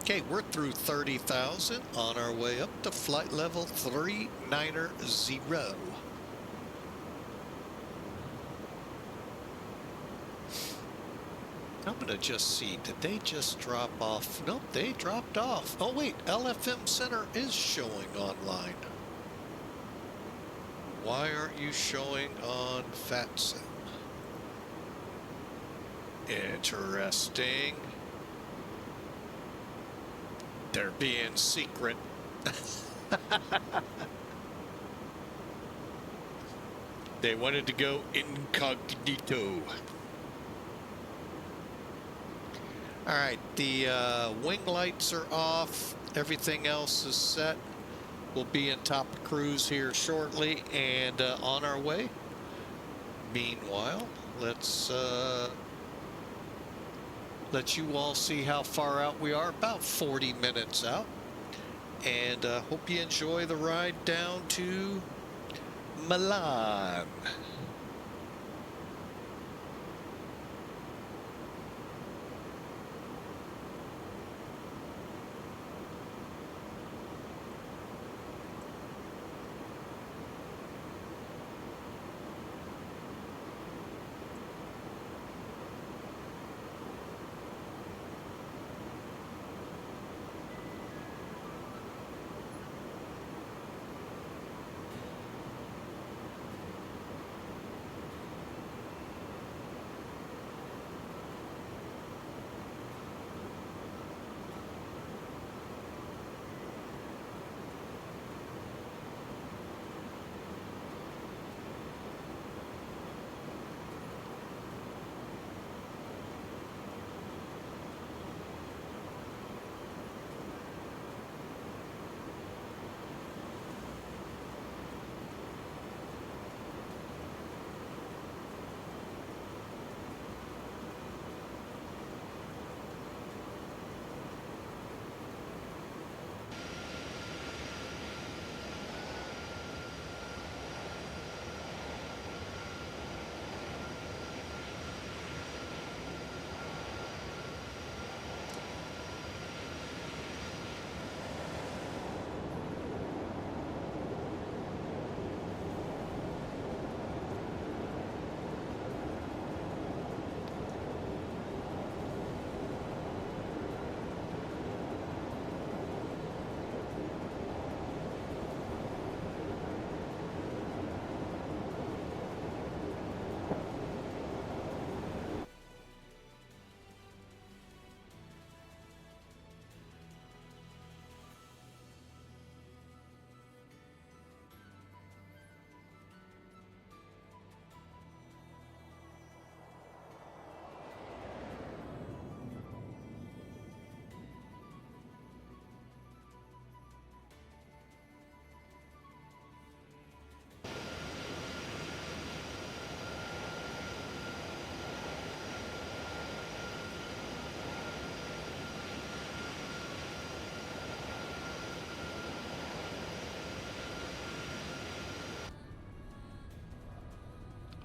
okay, we're through 30,000 on our way up to flight level 390. I'm going to just see, did they just drop off? Nope, they dropped off. Oh wait, LFM Center is showing online. Why aren't you showing on VATSIM? Interesting. They're being secret. They wanted to go incognito. All right, the wing lights are off. Everything else is set. We'll be in top of cruise here shortly and on our way. Meanwhile, let's let you all see how far out we are, about 40 minutes out. And hope you enjoy the ride down to Milan.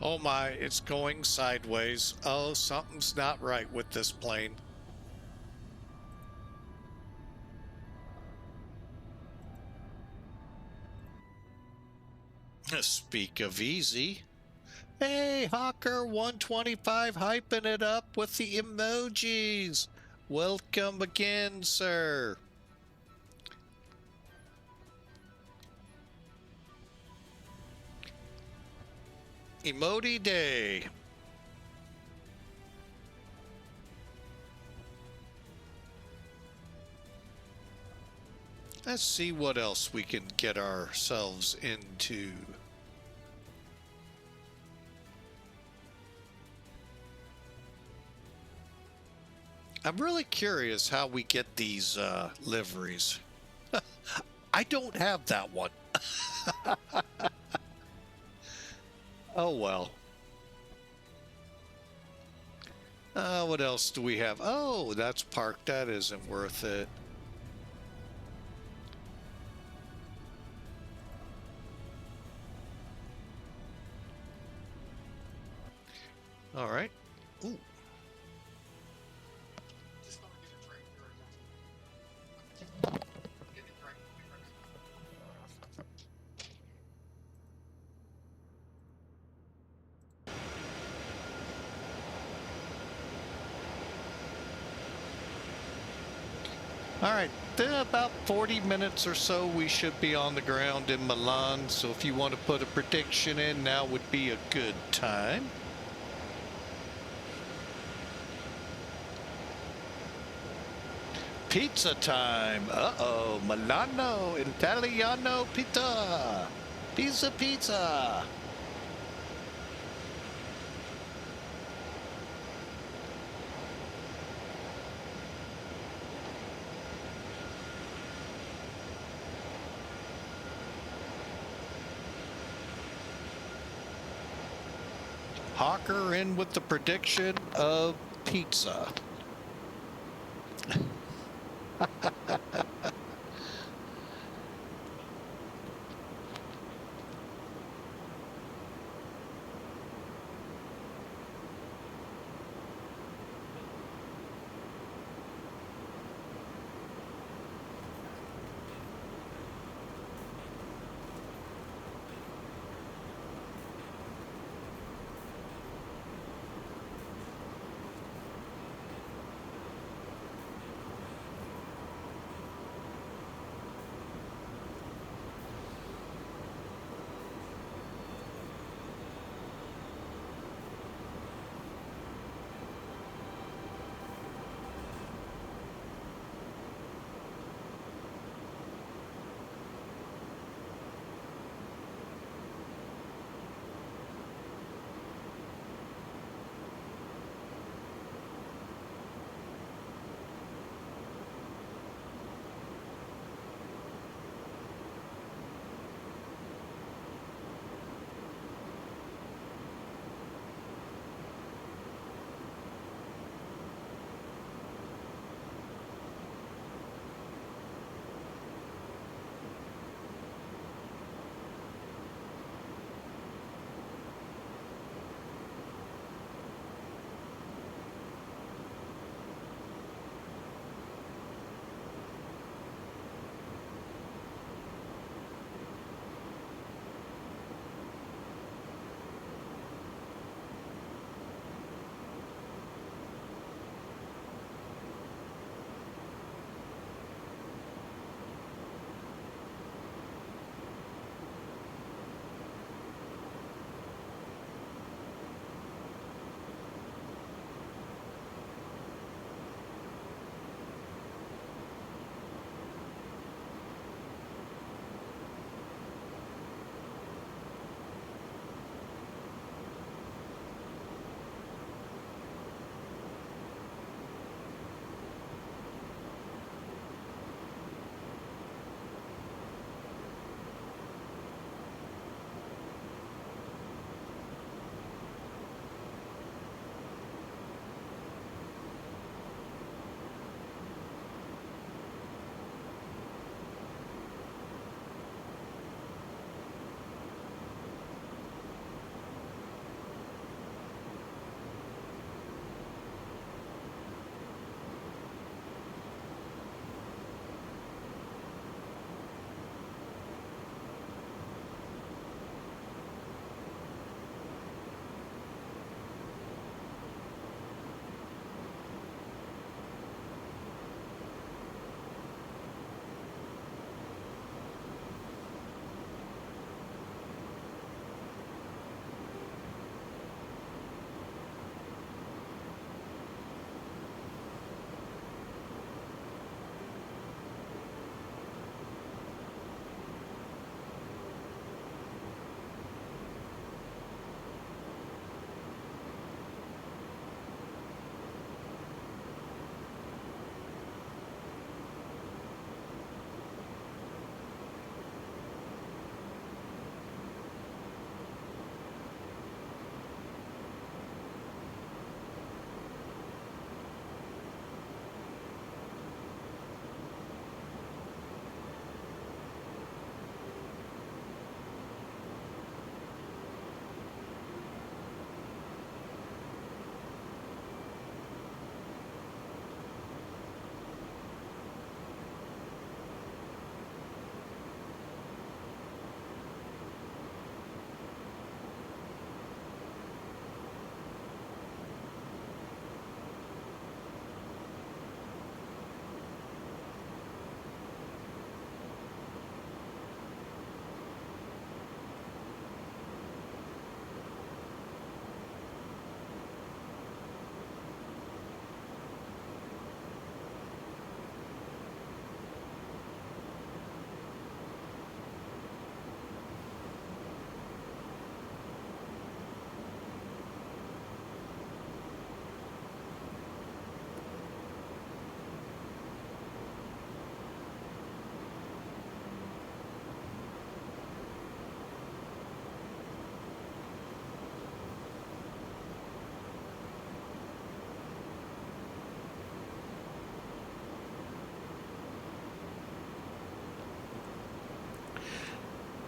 Oh my, it's going sideways. Oh, something's not right with this plane. Speak of easy. Hey, Hawker 125 hyping it up with the emojis. Welcome again, sir. Emoji day. Let's see what else we can get ourselves into. I'm really curious how we get these liveries. I don't have that one. Oh well. What else do we have? Oh, that's parked. That isn't worth it. All right. Ooh. All right, then about 40 minutes or so, we should be on the ground in Milan. So if you want to put a prediction in, now would be a good time. Pizza time. Uh-oh, Milano Italiano pizza. Pizza, pizza. Hawker in with the prediction of pizza.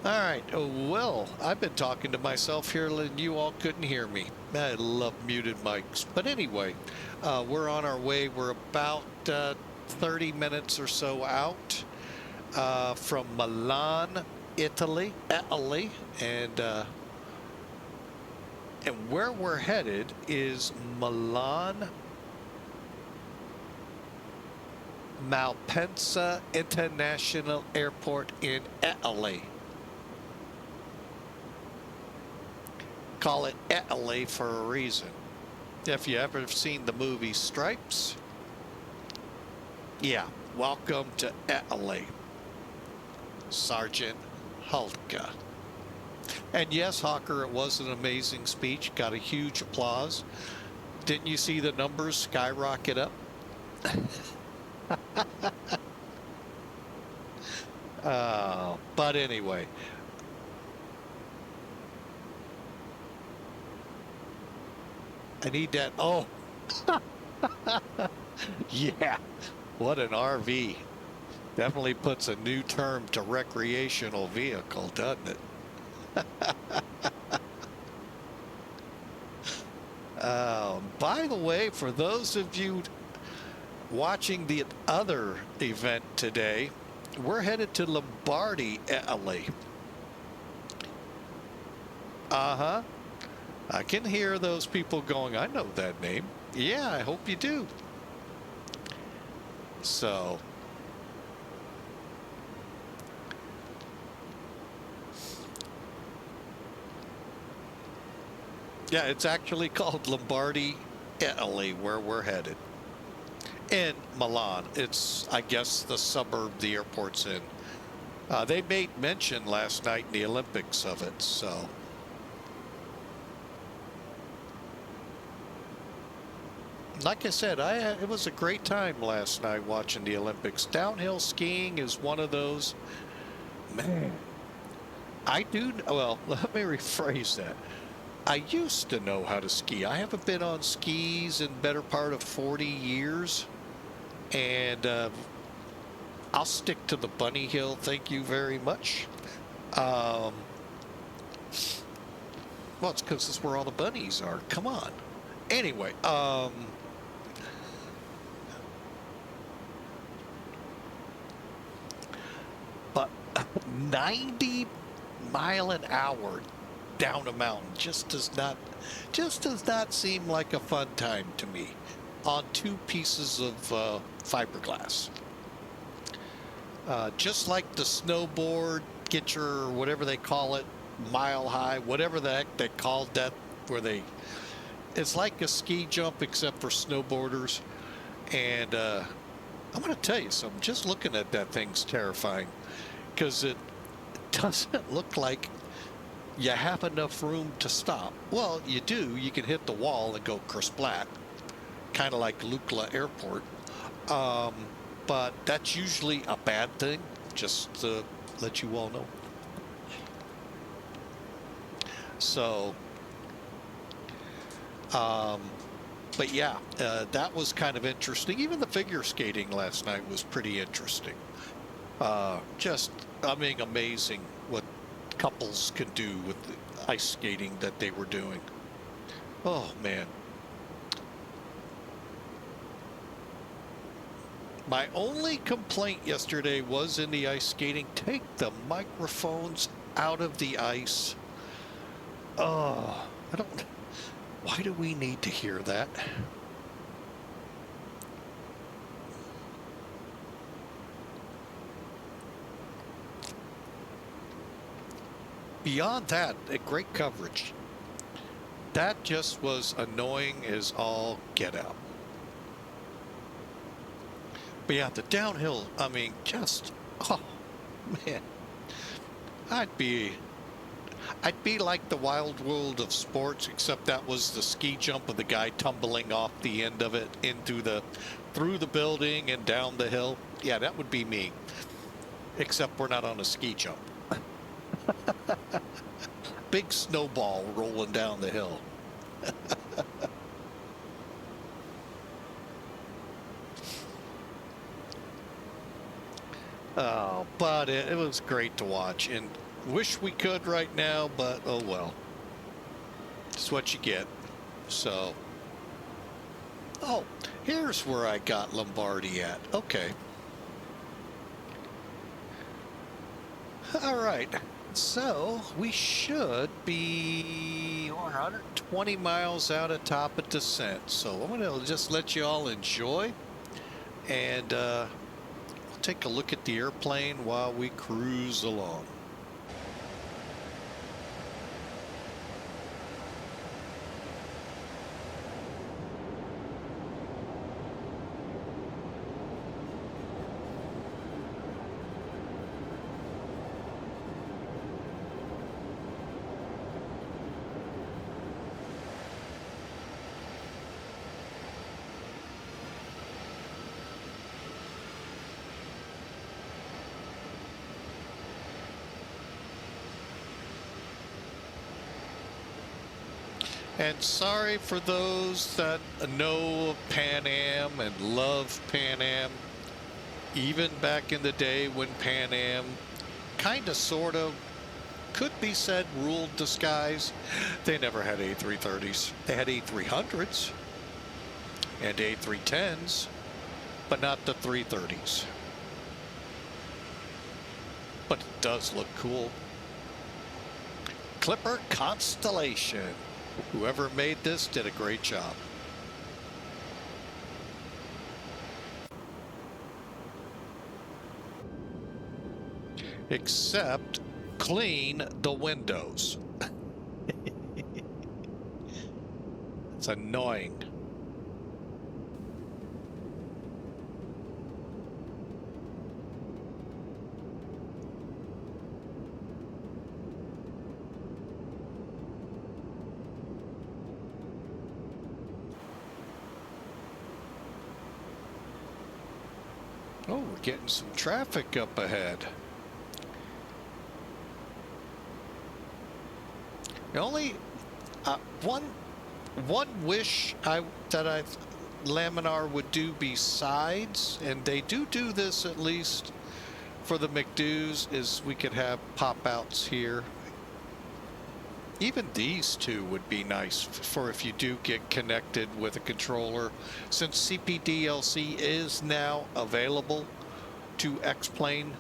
All right. Oh, well, I've been talking to myself here and you all couldn't hear me. I love muted mics. But anyway, we're on our way. We're about 30 minutes or so out from Milan, Italy, and where we're headed is Milan Malpensa International Airport in Italy. Call it Italy for a reason. If you ever seen the movie Stripes, yeah, welcome to Italy, Sergeant Hulka. And yes, Hawker, it was an amazing speech. Got a huge applause. Didn't you see the numbers skyrocket up? But anyway. I need that. Oh, yeah. What an RV. Definitely puts a new term to recreational vehicle, doesn't it? By the way, for those of you watching the other event today, we're headed to Lombardy, Italy. Uh-huh. I can hear those people going, I know that name. Yeah, I hope you do. So, yeah, it's actually called Lombardy, Italy, where we're headed. In Milan, it's, I guess, the suburb the airport's in. They made mention last night in the Olympics of it, so. Like I said, it was a great time last night watching the Olympics. Downhill skiing is one of those. Man, I do. Well, let me rephrase that. I used to know how to ski. I haven't been on skis in better part of 40 years. And I'll stick to the bunny hill. Thank you very much. Well, it's because it's where all the bunnies are. Come on. Anyway, but 90 mile an hour down a mountain just does not seem like a fun time to me on two pieces of fiberglass. Just like the snowboard, get your whatever they call it, mile high, whatever the heck they called that, where it's like a ski jump except for snowboarders. And I'm going to tell you something, just looking at that thing's terrifying, because it doesn't look like you have enough room to stop. Well, you do. You can hit the wall and go kersplat, kind of like Lukla Airport. But that's usually a bad thing, just to let you all know. So, but yeah, that was kind of interesting. Even the figure skating last night was pretty interesting. Just, I mean, amazing what couples can do with the ice skating that they were doing. Oh, man. My only complaint yesterday was in the ice skating. Take the microphones out of the ice. Oh, why do we need to hear that? Beyond that, great coverage. That just was annoying as all get out. But yeah, the downhill, I mean, just, oh, man. I'd be like the wild world of sports, except that was the ski jump of the guy tumbling off the end of it through the building and down the hill. Yeah, that would be me. Except we're not on a ski jump. Big snowball rolling down the hill. Oh, but it was great to watch. And Wish we could right now, but oh well. It's what you get. So, oh, here's where I got Lombardy at. Okay. All right. So we should be 120 miles out of top of descent. So I'm going to just let you all enjoy, and I'll take a look at the airplane while we cruise along. And sorry for those that know of Pan Am and love Pan Am. Even back in the day when Pan Am kind of sort of could be said ruled the skies, they never had A330s. They had A300s and A310s, but not the 330s. But it does look cool. Clipper Constellation. Whoever made this did a great job. Except clean the windows. It's annoying. Oh, we're getting some traffic up ahead. The only one wish that Laminar would do besides, and they do this at least for the McDo's, is we could have pop-outs here. Even these two would be nice for if you do get connected with a controller, since CPDLC is now available to X-Plane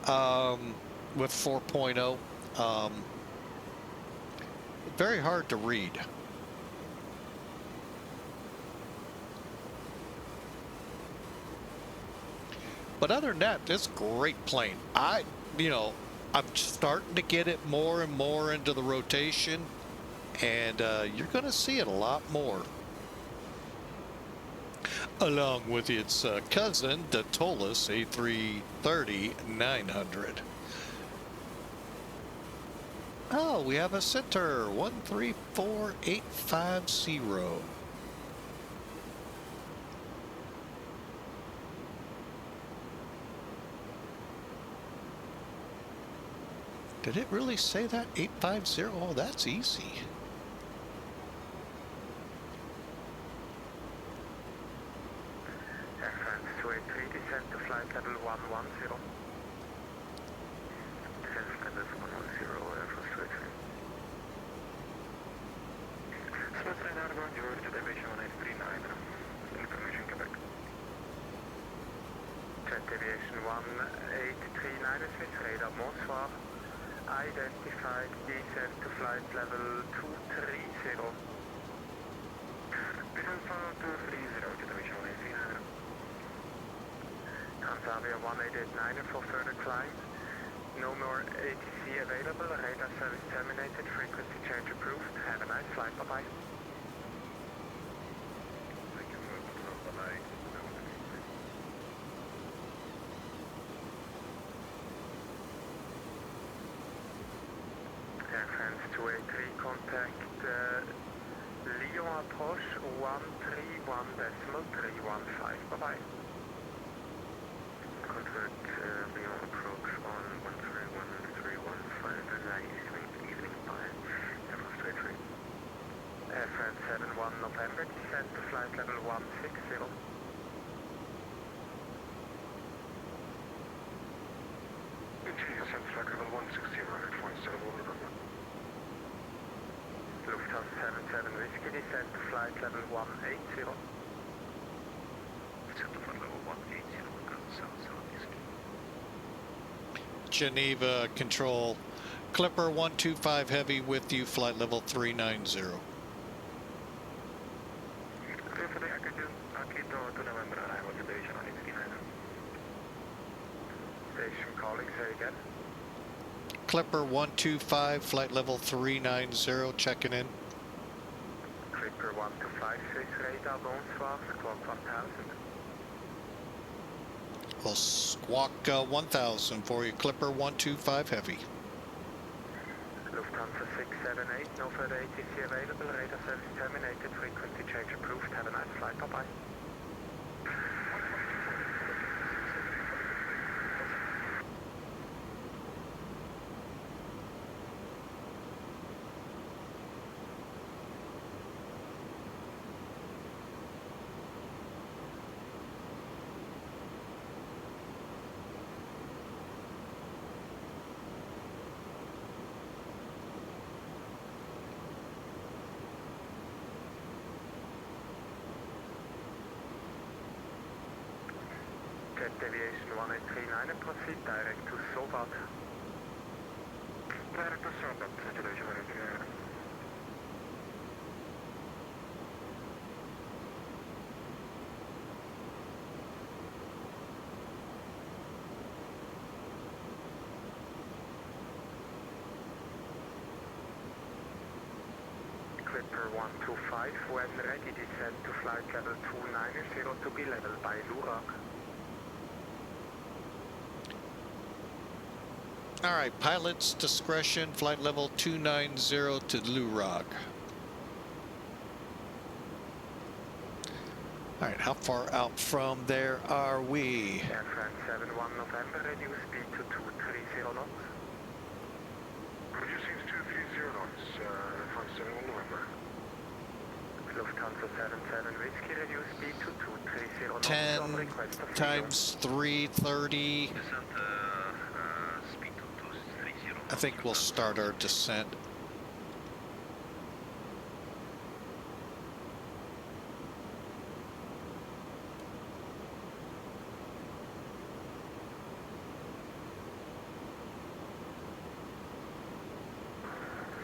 with 4.0. Very hard to read. But other than that, it's a great plane. I'm starting to get it more and more into the rotation, and you're going to see it a lot more. Along with its cousin, the Tollus A330-900. Oh, we have a center, 134850. Did it really say that? 850? Oh, that's easy. Air France 283, descent to flight level 110. Descent to flight level 110, Air France 283. Smooth train outbound, George, deviation 1839. Information Quebec. Jet deviation 1839, Swiss radar, bonsoir. Identified, descent to flight level 230. Descent for 230, deviation 1839. Transavia 1889 for further climb. No more ATC available, radar service terminated, frequency change approved. Have a nice flight, bye-bye. Thank you for bye-bye. Air France 283, contact Lyon approche 131.315, bye-bye. Contact Lyon approach on 131.315, evening by Air France 283. Air France 71 November, descent to flight level 160. Descent to flight level 160, right. Geneva Control. Clipper 125 Heavy with you, flight level 390. Clear for the Akito to November, arrival to station on 89. Station calling, say again. Clipper 125, flight level 390, checking in. Clipper 125, 6 radar, bonsoir, squawk 1000. We'll squawk 1000 for you, Clipper 125 Heavy. Lufthansa 678, no further ATC available, radar service terminated, frequency change approved, have a nice flight, bye-bye. Jet Aviation 1839 and proceed direct to Sobat. Direct to Sobat, situation 1839. Clipper 125, when ready, descend to flight level 290 to be level by Lurak. All right, pilot's discretion, flight level 290 to Lurag. All right, how far out from there are we? Air France 71 November, reduce speed to 230 knots. Reducing to 230 knots, from 71 November. Lufthansa 77 Whiskey, reduce speed to 230 knots. 10 on request of times 330. speed to 230. I think we'll start our descent.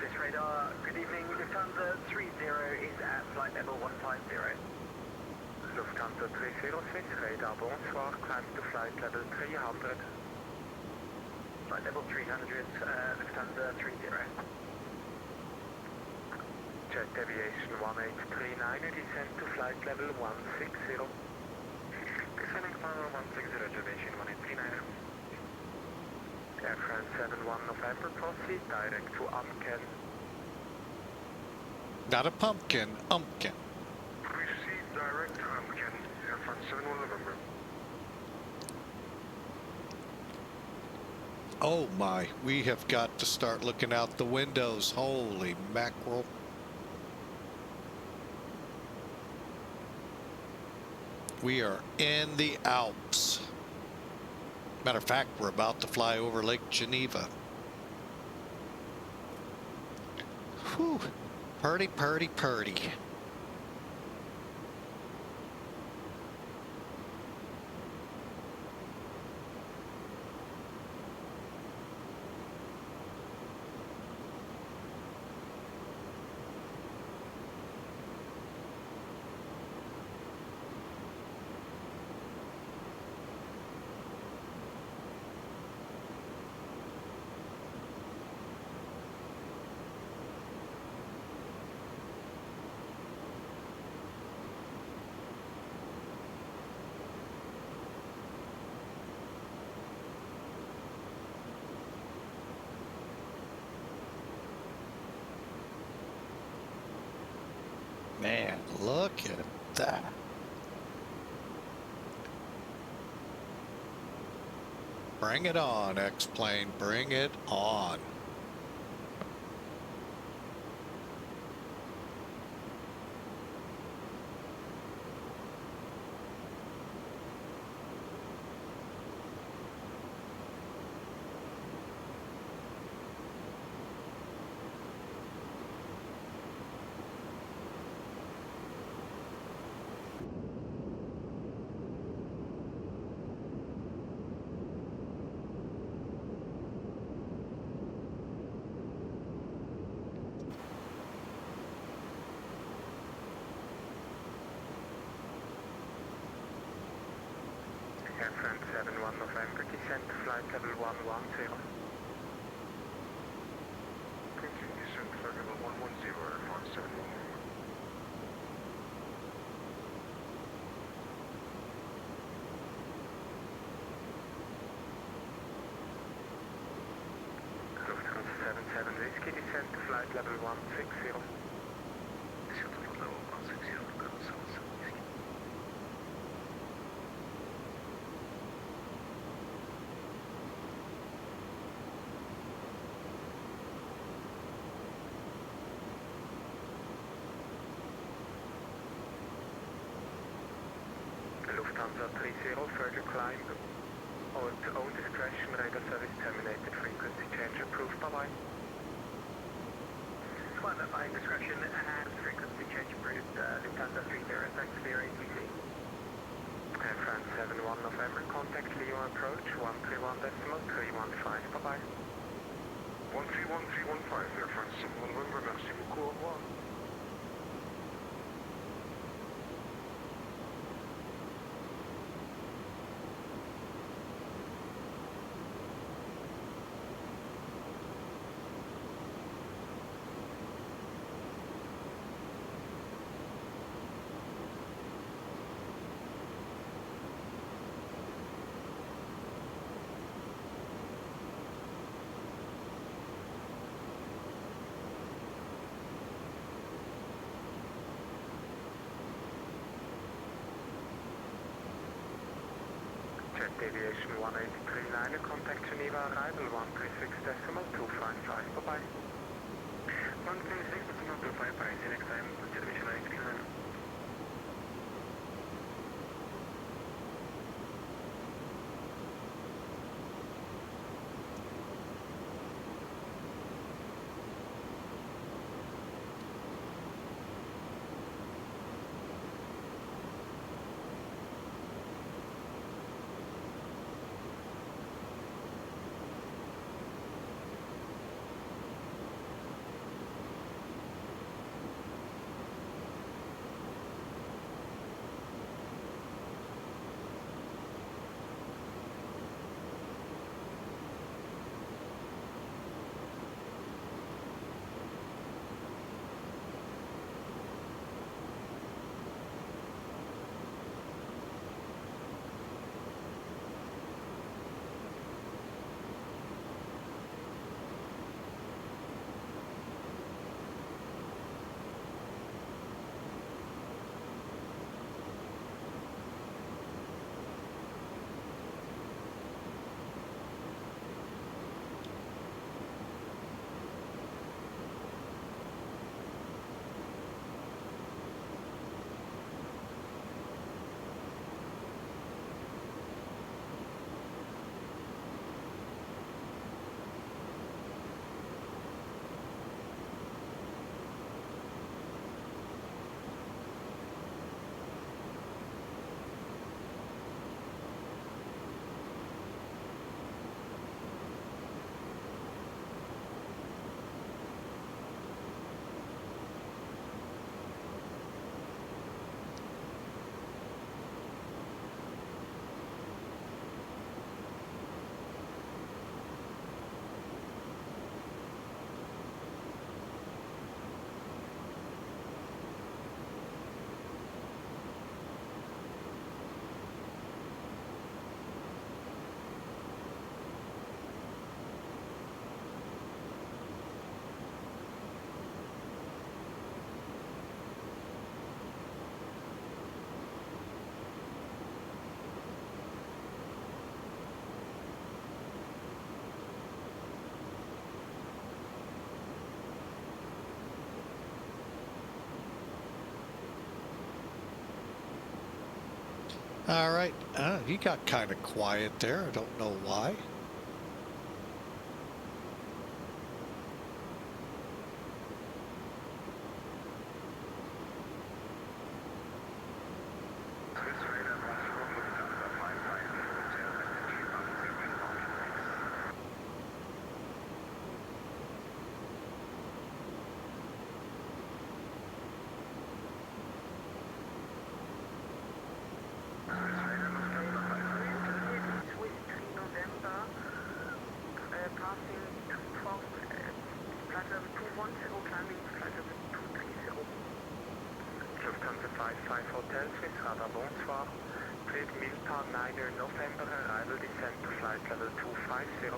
This radar, good evening. Lufthansa 30 is at flight level 150. Lufthansa 306, radar bonsoir, climb to flight level 300. Flight level 300, Lufthansa 30. Jet Aviation 1839, descend to flight level 160. Descending final 160, Jet Aviation 1839. Air France 71 November, proceed direct to Amken. Not a pumpkin, umpkin. Proceed direct to Amken, Air France 71 November. Oh my, we have got to start looking out the windows. Holy mackerel. We are in the Alps. Matter of fact, we're about to fly over Lake Geneva. Whew. Purdy, purdy, purdy. Man, look at that. Bring it on, X-Plane. Bring it on. Air France 71 November, descent to flight level 110. Continue descent flight level 110, Air France 71 November. Lufthansa 77 Whiskey, descent to flight level 160. Descent to flight level 160, Lufthansa 77 Whiskey. Lufthansa 30, further climb. At own discretion, radar service terminated, frequency change approved, bye-bye. Climb at my discretion and frequency change approved, Lufthansa 30, thanks for your ATC. Air France 71 November, contact Lyon approach 131.315, bye-bye. 131.315, Air France 71 November, merci beaucoup, au revoir. Jet Aviation 183.9, contact Geneva arrival 136.255, bye-bye. 136.255, see you next time, Jet Aviation 183.9. All right. He got kind of quiet there. I don't know why. Lufthansa 55 Hotel Swiss Radar, bonsoir. Please Milton 9 November, arrival descent to flight level 250.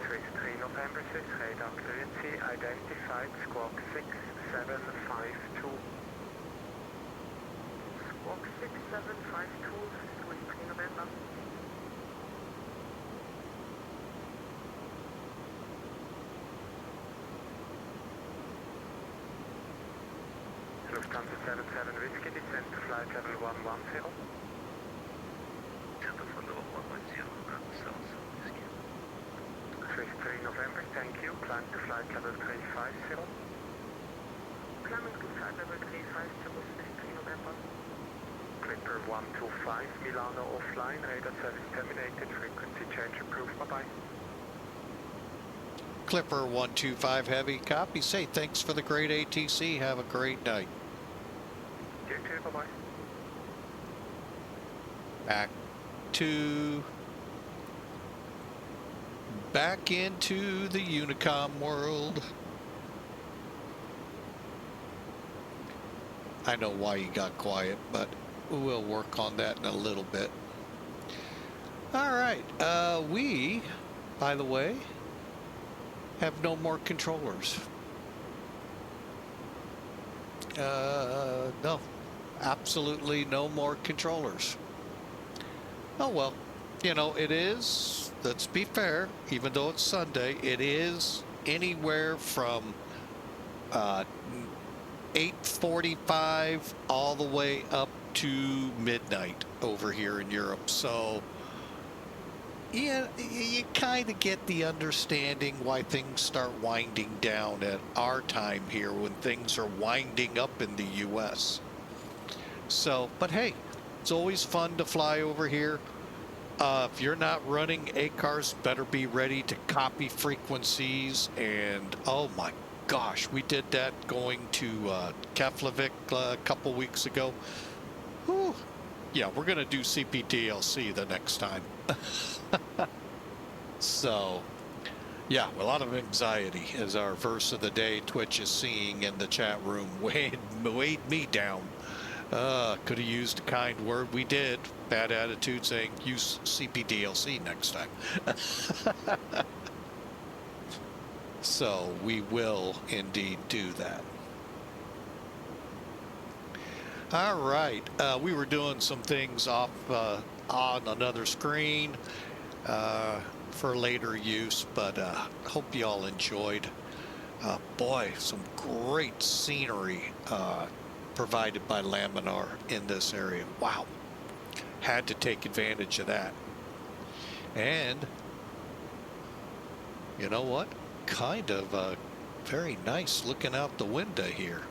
Swiss 3 November, Swiss radar clearancy identified, squawk 6752. Squawk 6752, Swiss 3 November. Lufthansa 77 Whiskey, descent to flight level 110. Center for level 110, Whiskey. Swiss 3 November, thank you. Climb to flight level 350. Climbing to flight level 350, Swiss 3 November. Clipper 125, Milano offline, radar service terminated, frequency change approved, bye-bye. Clipper 125 Heavy, copy. Say thanks for the great ATC. Have a great night. You too, bye-bye. Back into the Unicom world. I know why you got quiet, but we'll work on that in a little bit. All right. We, by the way, have no more controllers. No, absolutely no more controllers. Oh well, you know, it is, let's be fair, even though it's Sunday, it is anywhere from 8:45 all the way up to midnight over here in Europe. So yeah, you kind of get the understanding why things start winding down at our time here when things are winding up in the US. So, but hey, it's always fun to fly over here. If you're not running ACARS, better be ready to copy frequencies. And oh my gosh, we did that going to Keflavik a couple weeks ago. Whew. Yeah, we're going to do CPDLC the next time. So, yeah, a lot of anxiety as our verse of the day Twitch is seeing in the chat room weighed me down. Could have used a kind word. We did. Bad attitude saying use CPDLC next time. So we will indeed do that. All right. We were doing some things off on another screen for later use, but hope you all enjoyed. Boy, some great scenery provided by Laminar in this area. Wow. Had to take advantage of that. And you know what? Kind of very nice looking out the window here.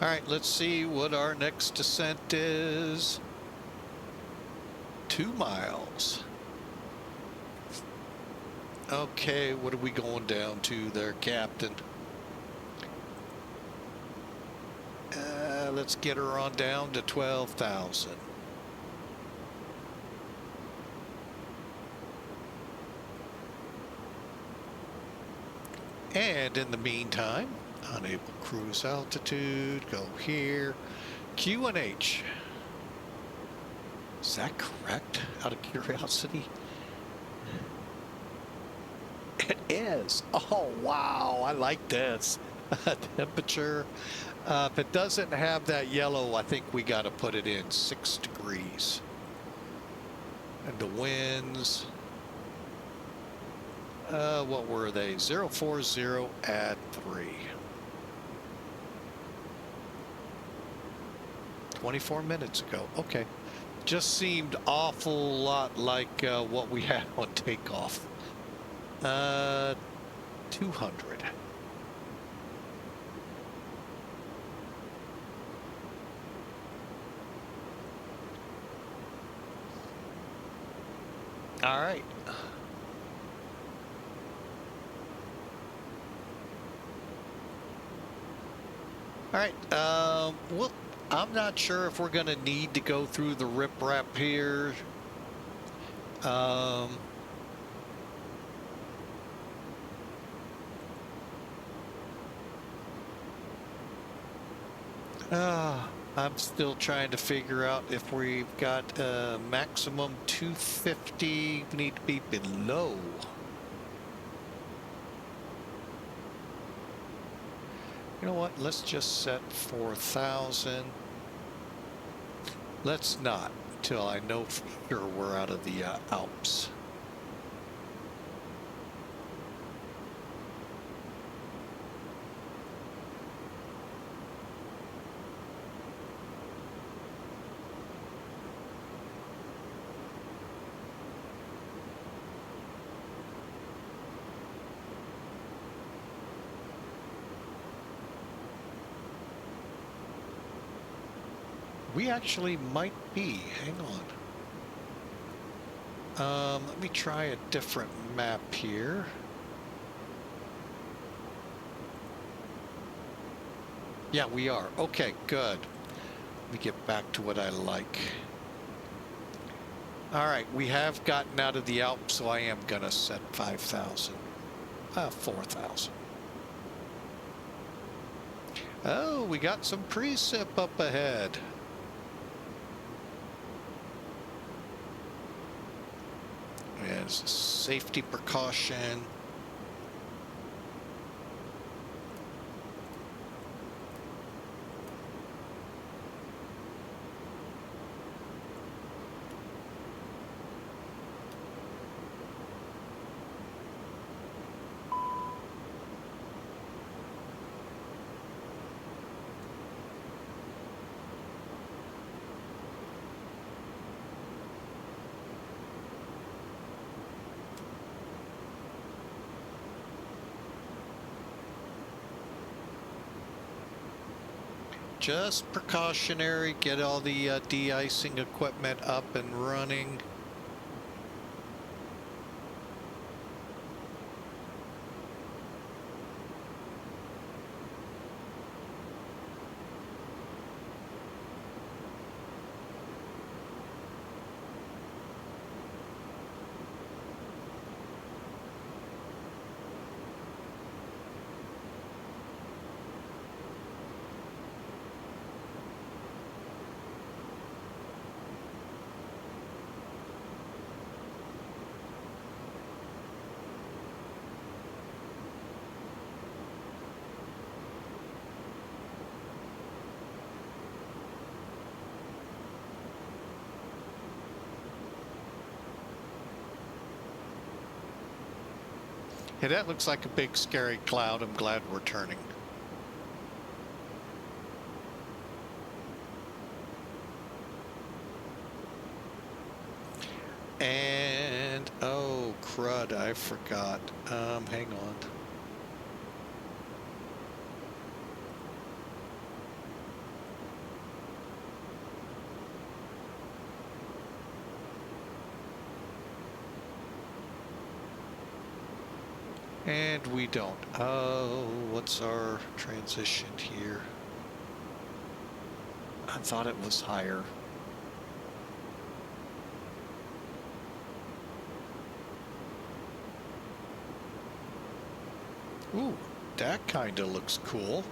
All right, let's see what our next descent is. 2 miles. Okay, what are we going down to there, Captain? Let's get her on down to 12,000. And in the meantime, unable cruise altitude, go here. QNH. Is that correct? Out of curiosity? It is. Oh, wow. I like this. Temperature. If it doesn't have that yellow, I think we got to put it in 6 degrees. And the winds. What were they? 040 at 3. 24 minutes ago. Okay. Just seemed awful lot like what we had on takeoff. 200. All right. All right. Well, I'm not sure if we're going to need to go through the riprap here. I'm still trying to figure out if we've got maximum 250. We need to be below. You know what? Let's just set 4,000. Let's not till I know for sure we're out of the Alps. We actually might be. Hang on. Let me try a different map here. Yeah, we are. Okay, good. Let me get back to what I like. All right, we have gotten out of the Alps, so I am gonna set 5,000. 4,000. Oh, we got some precip up ahead. As a safety precaution. Just precautionary, get all the de-icing equipment up and running. Hey, that looks like a big scary cloud. I'm glad we're turning. And, oh, crud, I forgot. Hang on. And we don't. Oh, what's our transition here? I thought it was higher. Ooh, that kind of looks cool.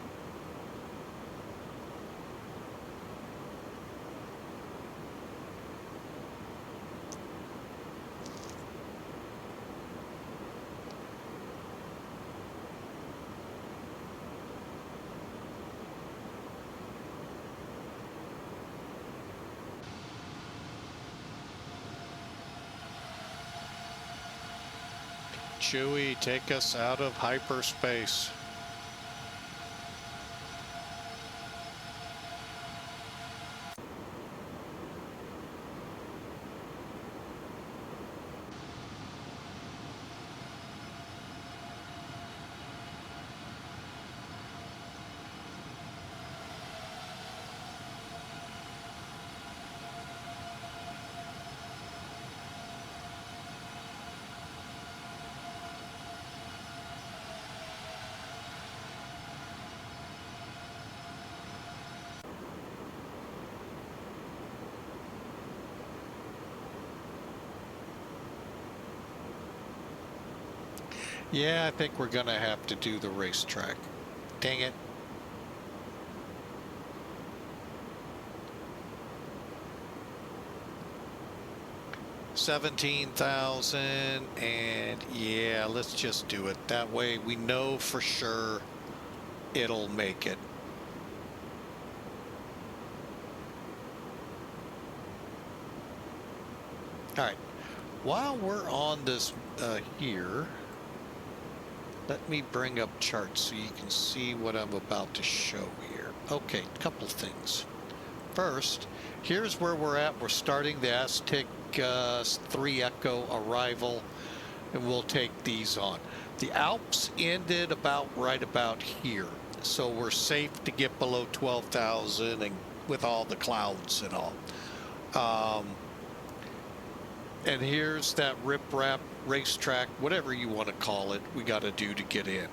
Chewie, take us out of hyperspace. Yeah, I think we're gonna have to do the racetrack. Dang it. $17,000, and yeah, let's just do it. That way we know for sure it'll make it. All right. While we're on this here, let me bring up charts so you can see what I'm about to show here. Okay, couple things. First, here's where we're at. We're starting the Aztec 3 Echo arrival, and we'll take these on. The Alps ended right about here, so we're safe to get below 12,000 and with all the clouds and all. And here's that rip-rap racetrack, whatever you want to call it, we got to do to get in.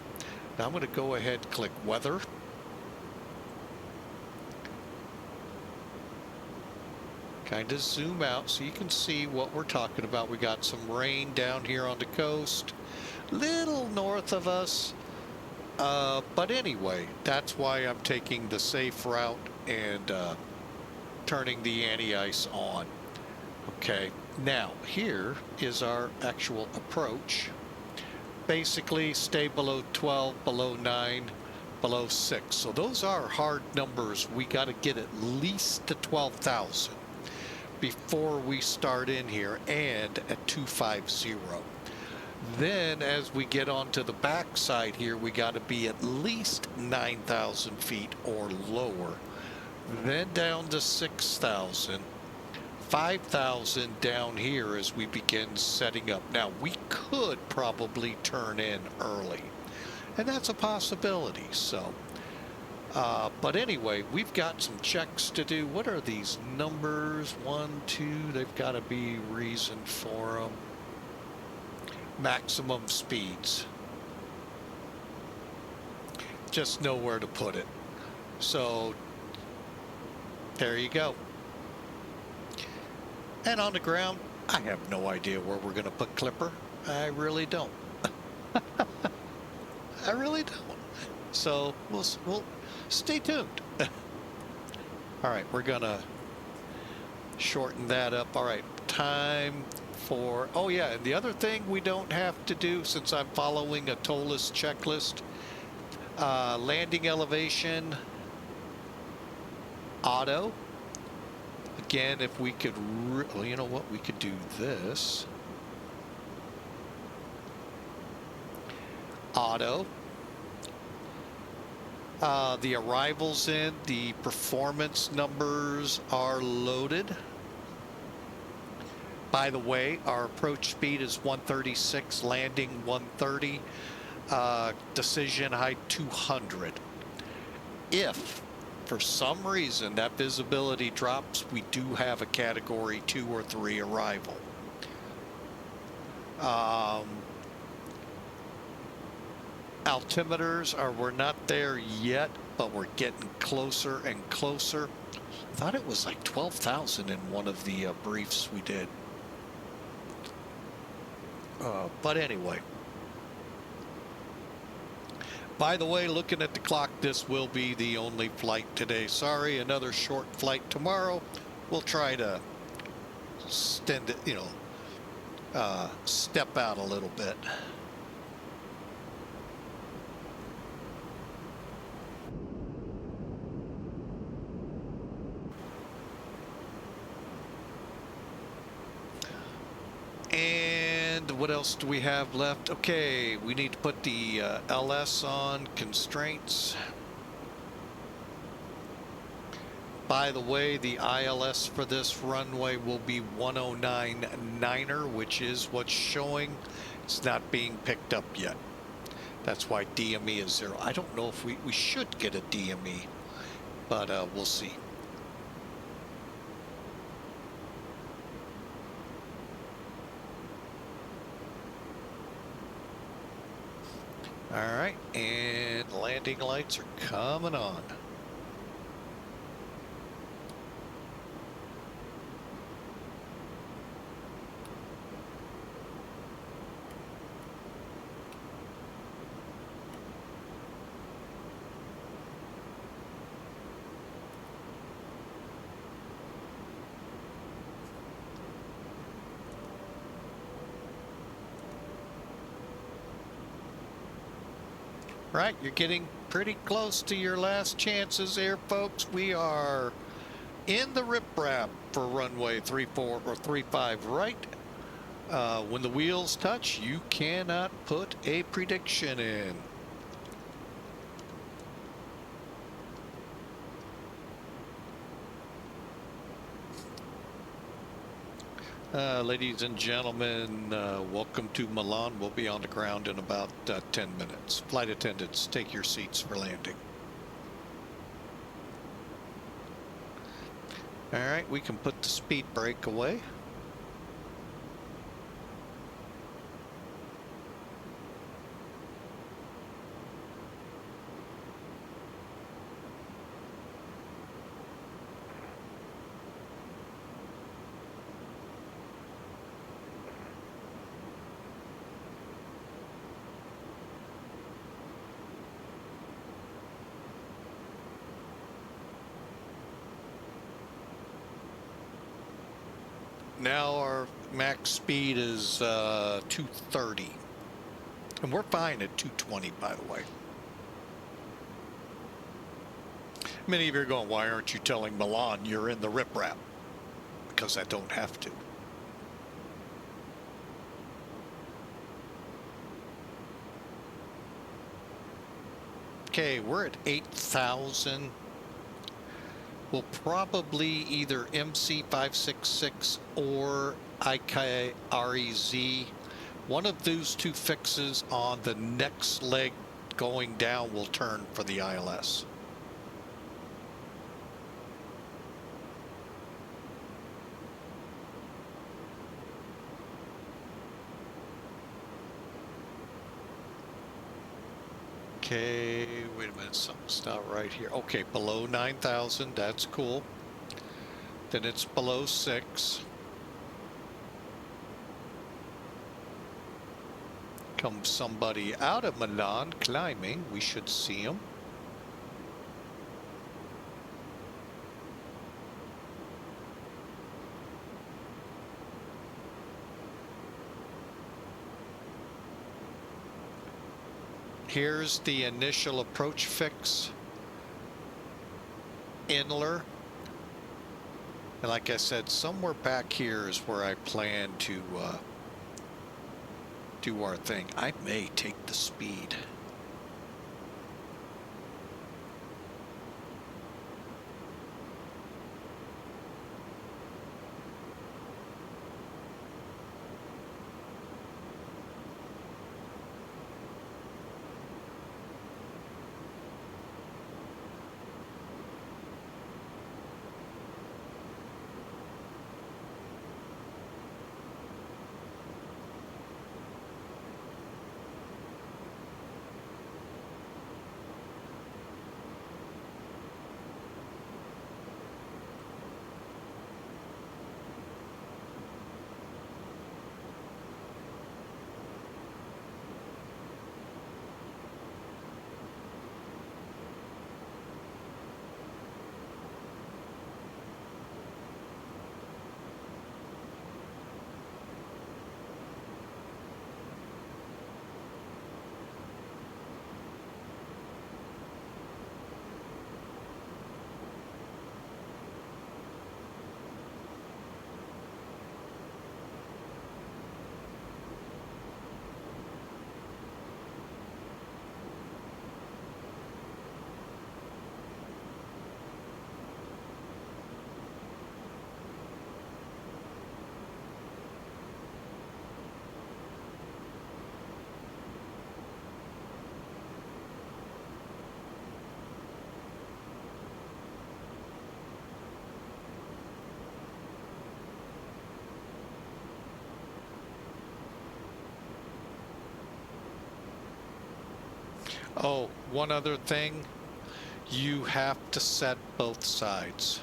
Now I'm going to go ahead and click weather. Kind of zoom out so you can see what we're talking about. We got some rain down here on the coast, little north of us. But anyway, that's why I'm taking the safe route and turning the anti-ice on. Okay, now here is our actual approach. Basically stay below 12, below 9, below 6. So those are hard numbers. We got to get at least to 12,000 before we start in here, and at 250. Then as we get onto the back side here, we got to be at least 9,000 feet or lower. Then down to 6,000. 5,000 down here as we begin setting up. Now we could probably turn in early, and that's a possibility. So but anyway, we've got some checks to do. What are these numbers? 1, 2, they've got to be reason for them. Maximum speeds, just know where to put it. So there you go. And on the ground, I have no idea where we're going to put Clipper. I really don't. I really don't. So we'll stay tuned. All right, we're going to shorten that up. All right, time for, oh yeah, and the other thing we don't have to do, since I'm following a TOLUS checklist, landing elevation, auto. Again, if we could, well, you know what, we could do this. Auto. The arrivals in, the performance numbers are loaded. By the way, our approach speed is 136, landing 130, decision height 200. If for some reason that visibility drops, we do have a category 2 or 3 arrival. Altimeters we're not there yet, but we're getting closer and closer. I thought it was like 12,000 in one of the briefs we did. But anyway. By the way, looking at the clock, this will be the only flight today. Sorry, another short flight tomorrow. We'll try to extend it, you know, step out a little bit. And what else do we have left? Okay, we need to put the LS on constraints. By the way, the ILS for this runway will be 109.9er, which is what's showing. It's not being picked up yet. That's why DME is 0. I don't know if we should get a DME, but we'll see. All right, and landing lights are coming on. Right, you're getting pretty close to your last chances here, folks. We are in the riprap for runway 34 or 35 right. When the wheels touch, you cannot put a prediction in. Ladies and gentlemen, welcome to Milan. We'll be on the ground in about 10 minutes. Flight attendants, take your seats for landing. All right, we can put the speed brake away. Now our max speed is 230. And we're fine at 220, by the way. Many of you are going, why aren't you telling Milan you're in the riprap? Because I don't have to. Okay, we're at 8,000. We'll probably either MC566 or IKREZ. One of those two fixes on the next leg going down will turn for the ILS. Okay, wait a minute, something's not right here. Okay, below 9,000, that's cool. Then it's below 6. Comes somebody out of Milan climbing. We should see him. Here's the initial approach fix. Inler. And like I said, somewhere back here is where I plan to do our thing. I may take the speed. Oh, one other thing. You have to set both sides.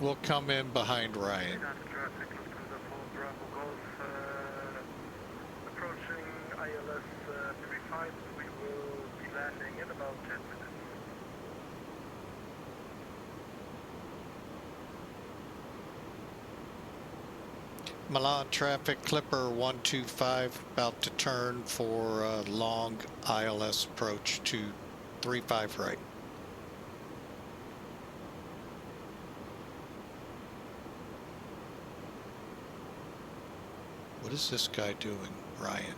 We'll come in behind Ryan. Milan traffic, Lufthansa 4 Bravo Golf, approaching ILS 35. We will be landing in about 10 minutes. Milan traffic, Clipper 125, about to turn for long ILS approach to 35 right. What is this guy doing, Ryan?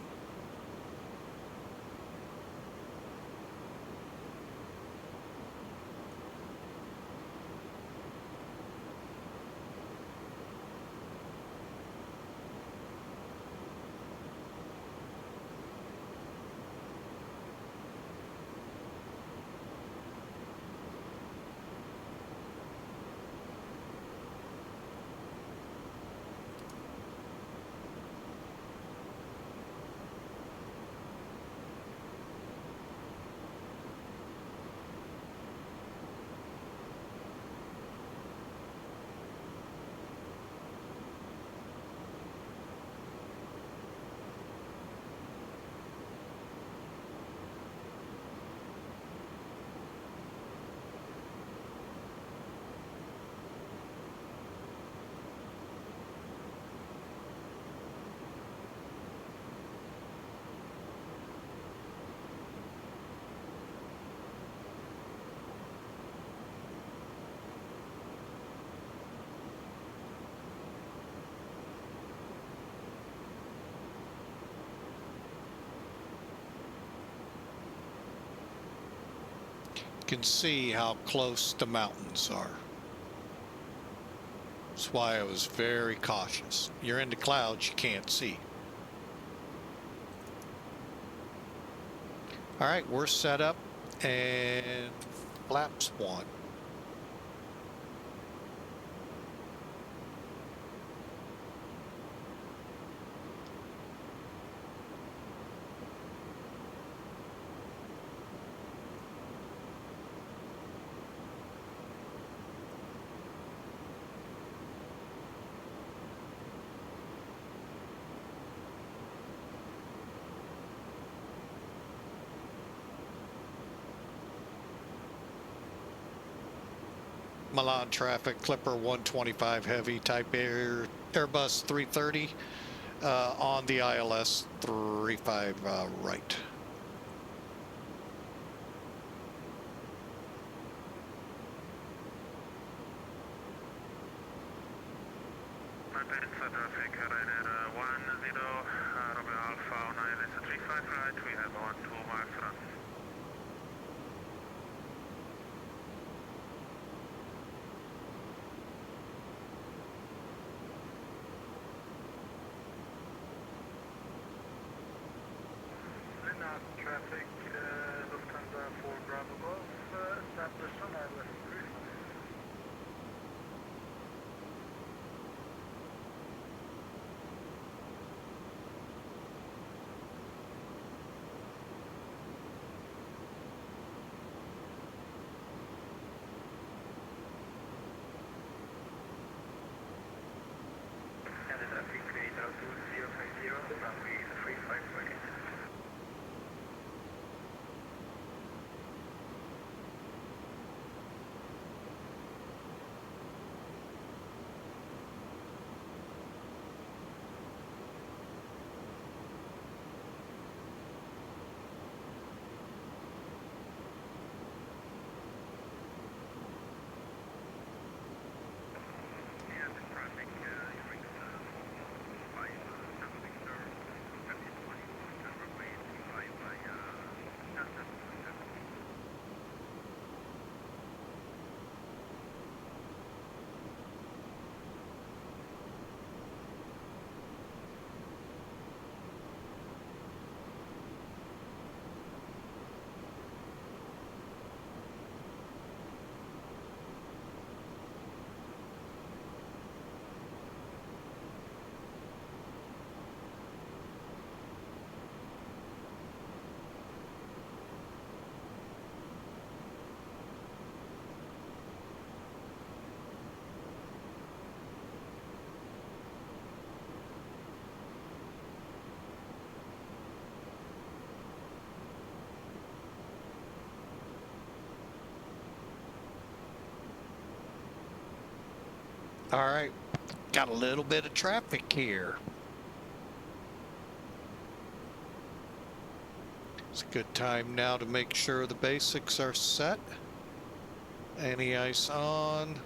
You can see how close the mountains are. That's why I was very cautious. You're in the clouds, you can't see. All right, we're set up and flaps 1. Milan traffic, Clipper 125 heavy, type Airbus 330 on the ILS 35 right. Milan traffic, Ryanair 10, Romeo Alpha on ILS 35 right, we have 12 miles run. Milan traffic, Lufthansa 4 Bravo Golf, established on ILS 35. Canada 330-300, runway 35 right. All right, got a little bit of traffic here. It's a good time now to make sure the basics are set. Any ice on.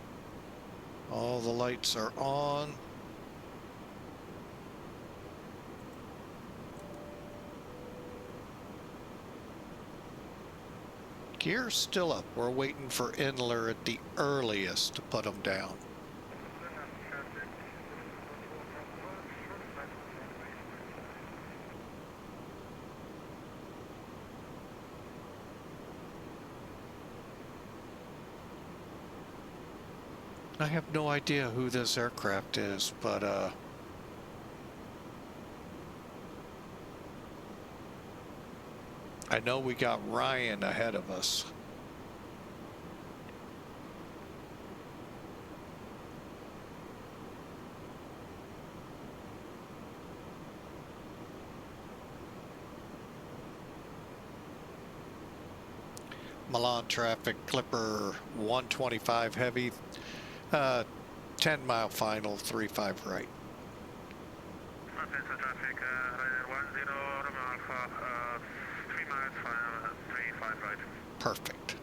All the lights are on. Gear's still up. We're waiting for Inler at the earliest to put them down. I have no idea who this aircraft is, but I know we got Ryan ahead of us. Milan traffic, Clipper 125 heavy, 10-mile final, 35 right. Atlanta traffic, Ryder 10, Romeo Alpha, 3 miles final, 35 right. Perfect.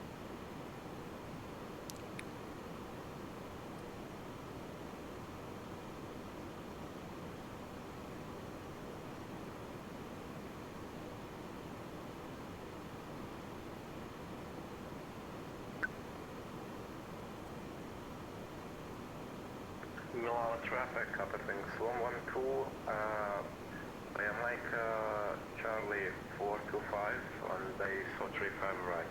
Milan traffic, copy things 112. I am like Charlie 425 on base 435 right.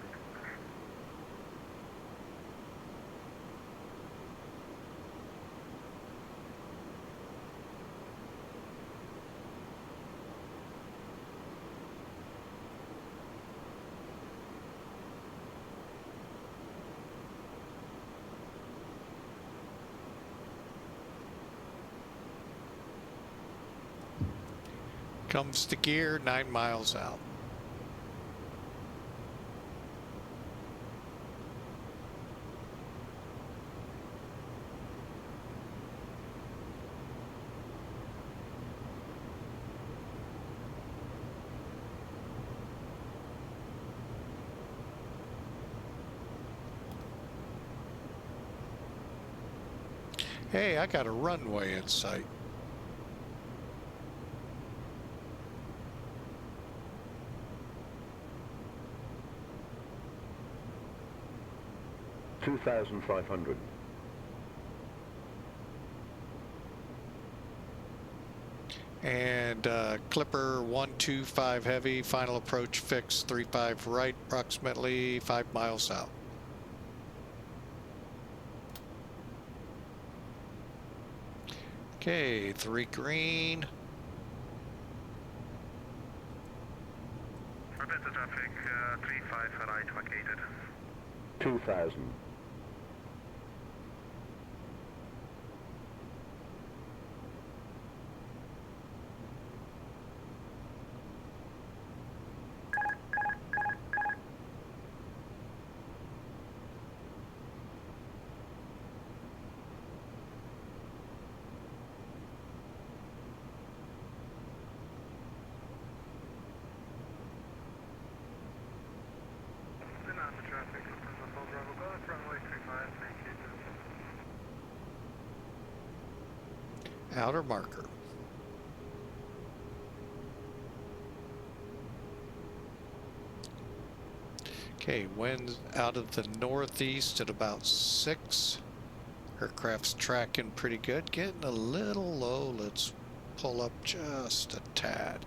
Comes the gear, 9 miles out. Hey, I got a runway in sight. $2,500. And Clipper 125 heavy, final approach fix 35 right, approximately 5 miles out. Okay, 3 green. Atlanta traffic, 35 right vacated. 2,000. Atlanta traffic, Bravo Golf, runway 35, vacated. Outer marker. Okay, wind out of the northeast at about 6. Aircraft's tracking pretty good. Getting a little low. Let's pull up just a tad.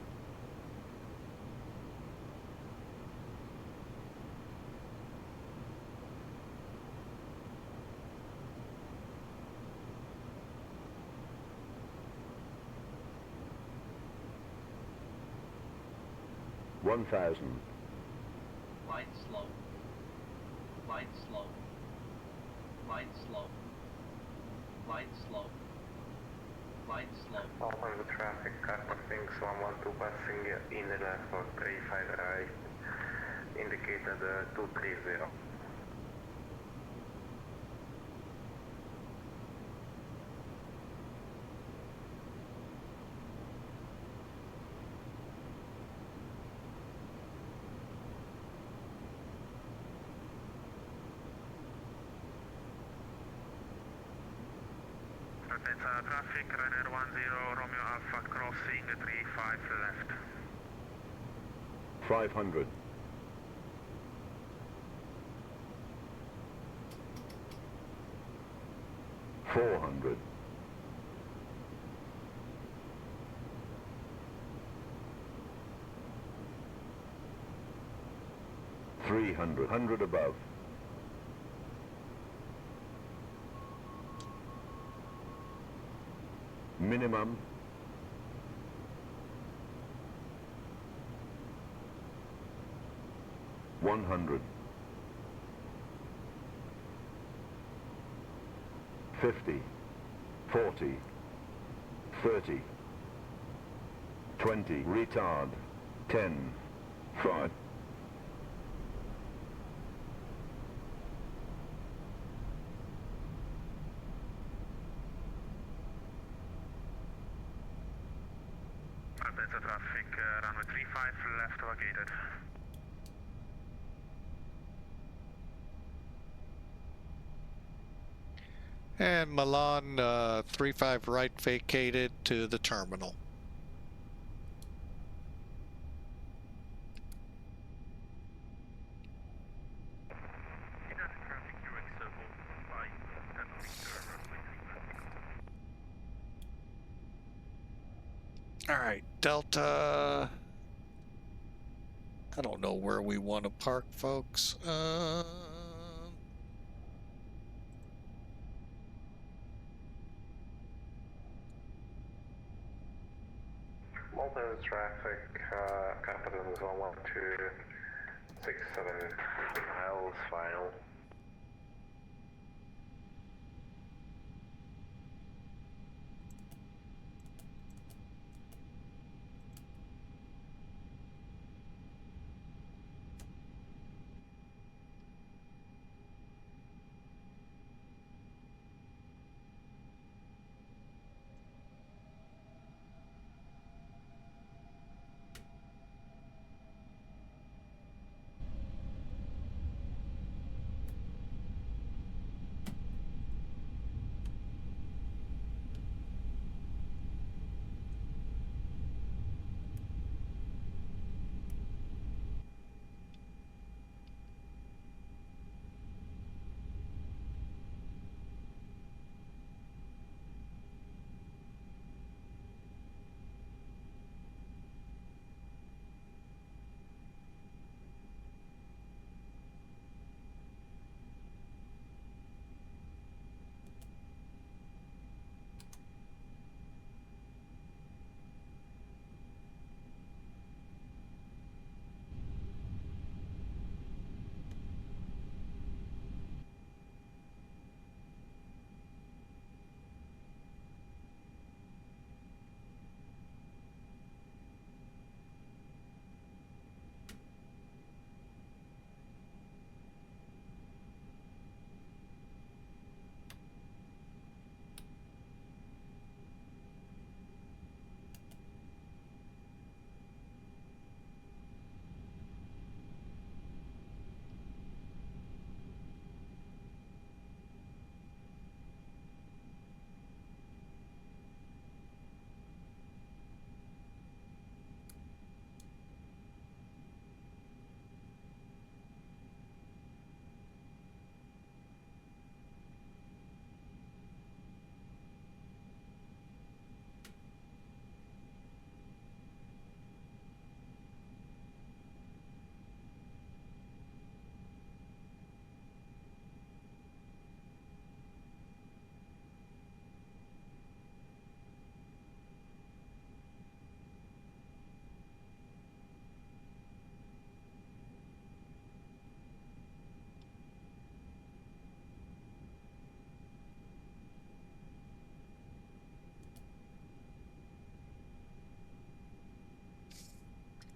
$1,000. Light slow. Light slow. Light slow. Light slow. Light slow. Alpha the traffic, Kappa things 112 passing in the left for 35 right, indicated 230. Malpensa traffic, Ryanair 10 Romeo Alpha crossing 35 left. 500. 400. 300. 100 above. Minimum. 100. 50. 40. 30. 20. Retard. 10. 5. Malpensa traffic, runway 35 left vacated. And Milan 35 right vacated to the terminal. Traffic during circle 5, 10 runway 35. All right, Delta. I don't know where we want to park, folks. Malta traffic, capital is 11267 miles final.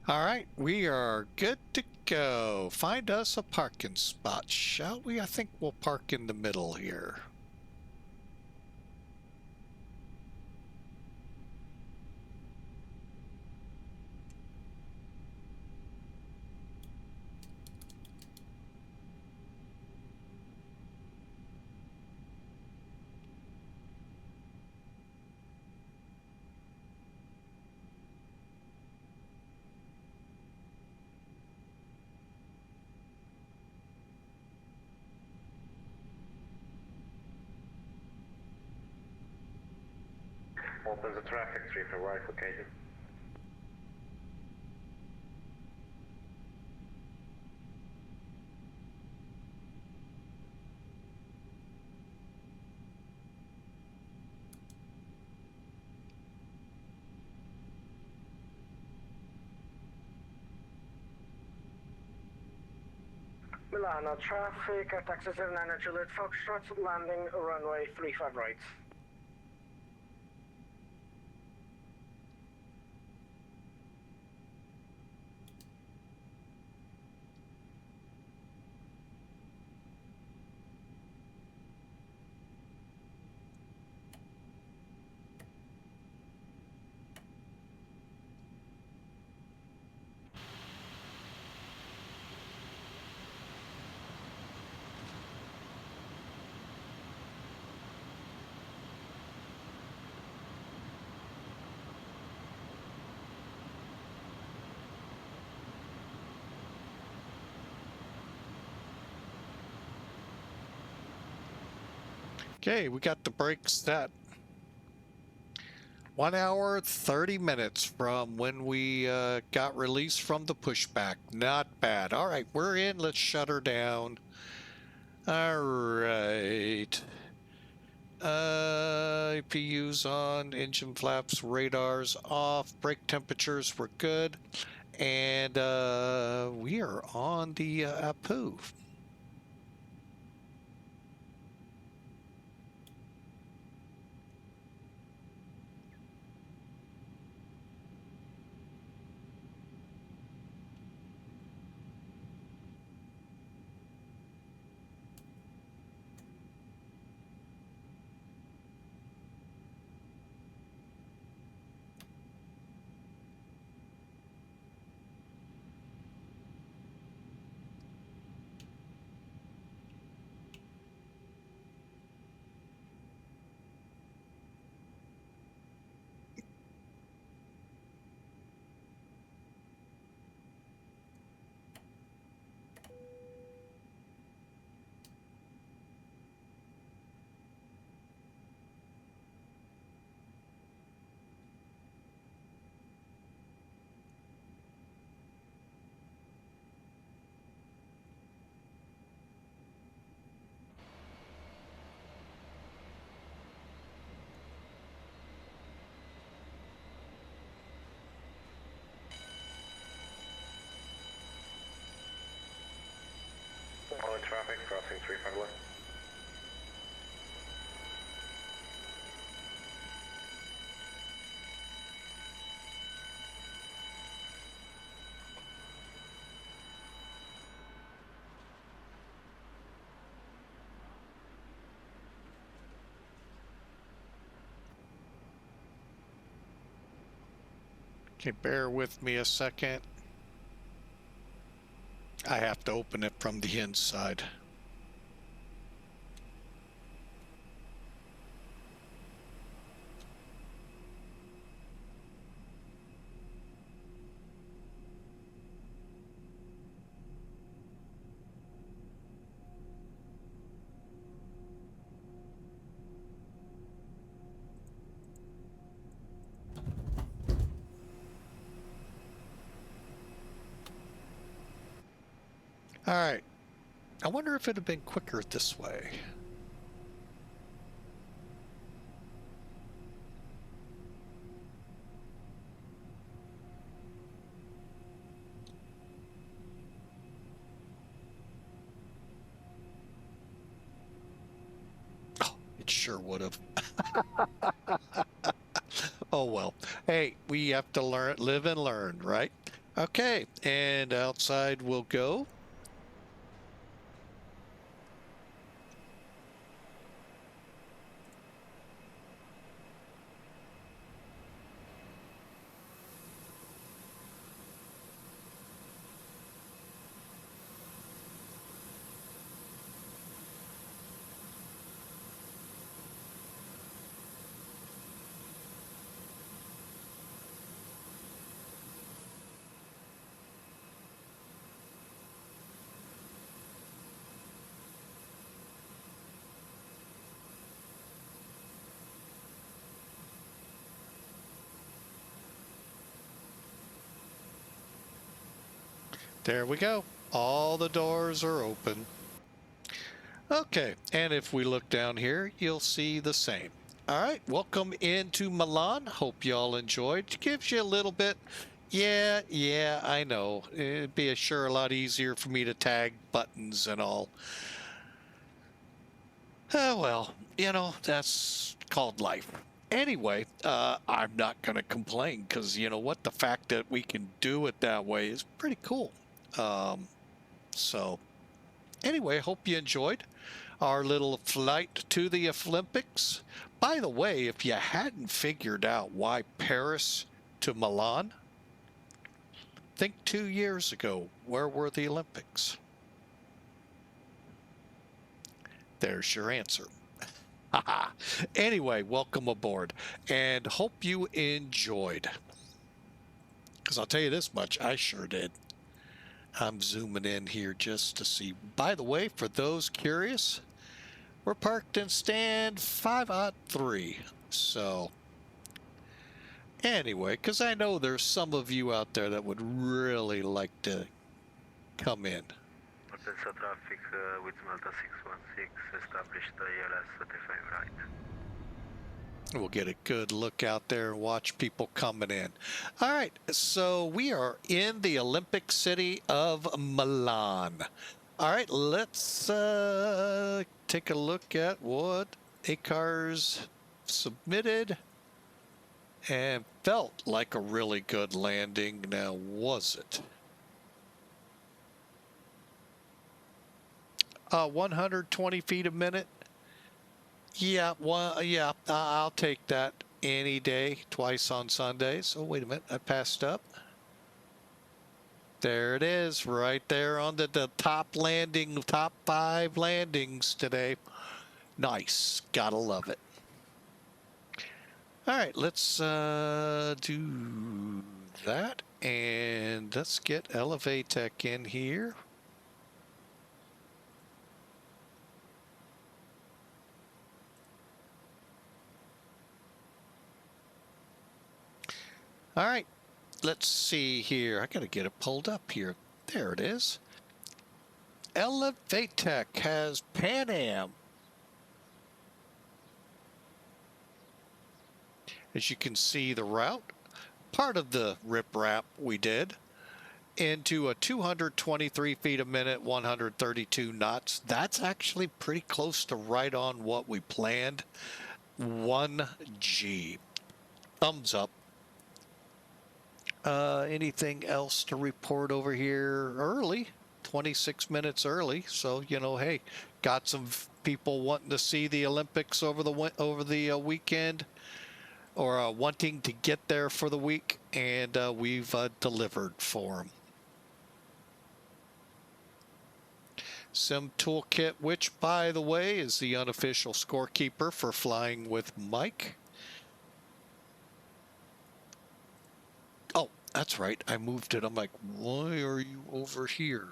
All right, we are good to go. Find us a parking spot, shall we? I think we'll park in the middle here. Open the traffic, 3 February, located. Milan, traffic, taxi 79 Juliet Foxtrot, landing runway 35 right. Okay, we got the brakes set. 1 hour, 30 minutes from when we got released from the pushback. Not bad. All right, we're in. Let's shut her down. All right. IPU's on, engine flaps, radars off, brake temperatures were good, and we are on the Apu. All in traffic, crossing 3 February. Okay, bear with me a second. I have to open it from the inside. All right. I wonder if it'd have been quicker this way. Oh, it sure would have. Oh well. Hey, we have to learn, live and learn, right? Okay, and outside we'll go. There we go. All the doors are open. Okay, and if we look down here, you'll see the same. All right, welcome into Milan. Hope y'all enjoyed. Gives you a little bit. Yeah, I know. It'd be sure a lot easier for me to tag buttons and all. Oh, well, that's called life. Anyway, I'm not going to complain because you know what? The fact that we can do it that way is pretty cool. So, anyway, hope you enjoyed our little flight to the Olympics. By the way, if you hadn't figured out why Paris to Milan, think 2 years ago, where were the Olympics? There's your answer. Anyway, welcome aboard and hope you enjoyed. Because I'll tell you this much, I sure did. I'm zooming in here just to see. By the way, for those curious, we're parked in stand 503. So, anyway, because I know there's some of you out there that would really like to come in. Delta traffic with Malta 616, established the ALS 35 right. We'll get a good look out there and watch people coming in. All right, so we are in the Olympic city of Milan. All right, let's take a look at what ACARS submitted and felt like a really good landing. Now, was it? 120 feet a minute. Yeah, I'll take that any day, twice on Sundays. Oh, wait a minute, I passed up. There it is, right there on the top landing, top 5 landings today. Nice, gotta love it. All right, let's do that, and let's get Elevatech in here. All right, let's see here. I got to get it pulled up here. There it is. Elevatech has Pan Am. As you can see, the route, part of the riprap we did, into a 223 feet a minute, 132 knots. That's actually pretty close to right on what we planned. 1G. Thumbs up. Anything else to report over here? Early, 26 minutes early. So, hey, got some people wanting to see the Olympics over the weekend, or wanting to get there for the week, and we've delivered for them. Sim Toolkit, which, by the way, is the unofficial scorekeeper for Flying with Mike. Oh, that's right. I moved it. I'm like, why are you over here?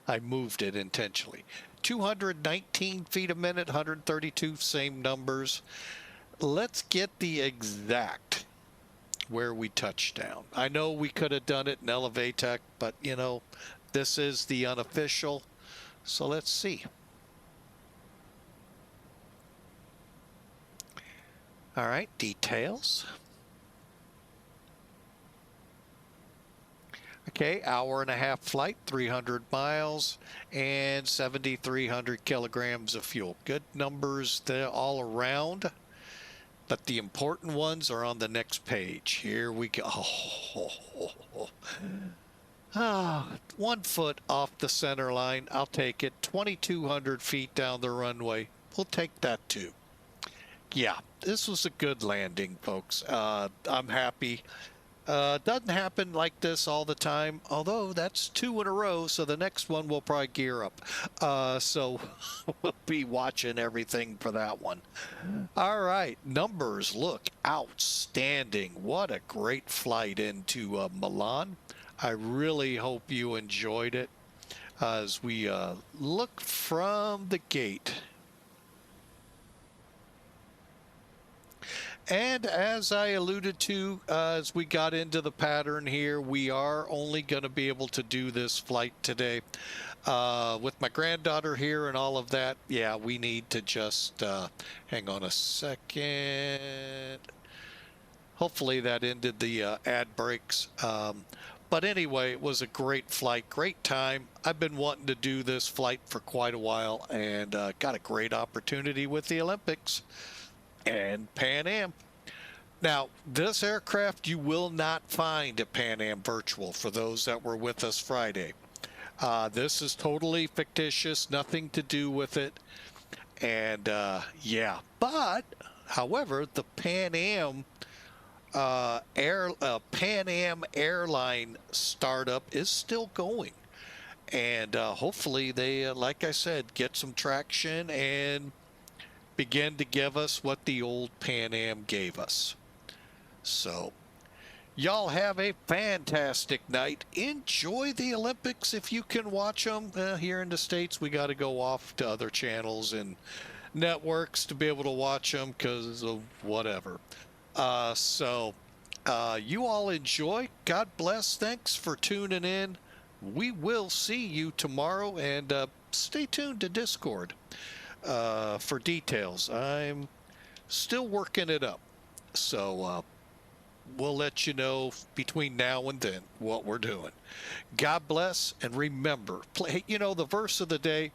I moved it intentionally. 219 feet a minute, 132, same numbers. Let's get the exact where we touched down. I know we could have done it in Elevatech, but this is the unofficial. So let's see. All right, details. Okay, hour and a half flight, 300 miles, and 7,300 kilograms of fuel. Good numbers there all around, but the important ones are on the next page. Here we go. 1 foot off the center line. I'll take it. 2,200 feet down the runway. We'll take that too. Yeah, this was a good landing, folks. I'm happy. Doesn't happen like this all the time, although that's 2 in a row, so the next one we'll probably gear up. So we'll be watching everything for that one. All right, numbers look outstanding. What a great flight into Milan. I really hope you enjoyed it as we look from the gate. And as I alluded to, as we got into the pattern here, we are only going to be able to do this flight today. With my granddaughter here and all of that, yeah, we need to just hang on a second. Hopefully that ended the ad breaks. But anyway, it was a great flight, great time. I've been wanting to do this flight for quite a while and got a great opportunity with the Olympics and Pan Am. Now, this aircraft you will not find at Pan Am Virtual for those that were with us Friday. This is totally fictitious, nothing to do with it. And yeah, but however, the Pan Am Pan Am airline startup is still going. And hopefully they, like I said, get some traction and begin to give us what the old Pan Am gave us. So, y'all have a fantastic night. Enjoy the Olympics if you can watch them. Here in the States, we got to go off to other channels and networks to be able to watch them because of whatever. You all enjoy. God bless. Thanks for tuning in. We will see you tomorrow, and stay tuned to Discord for details. I'm still working it up. So we'll let you know between now and then what we're doing. God bless, and remember, the verse of the day,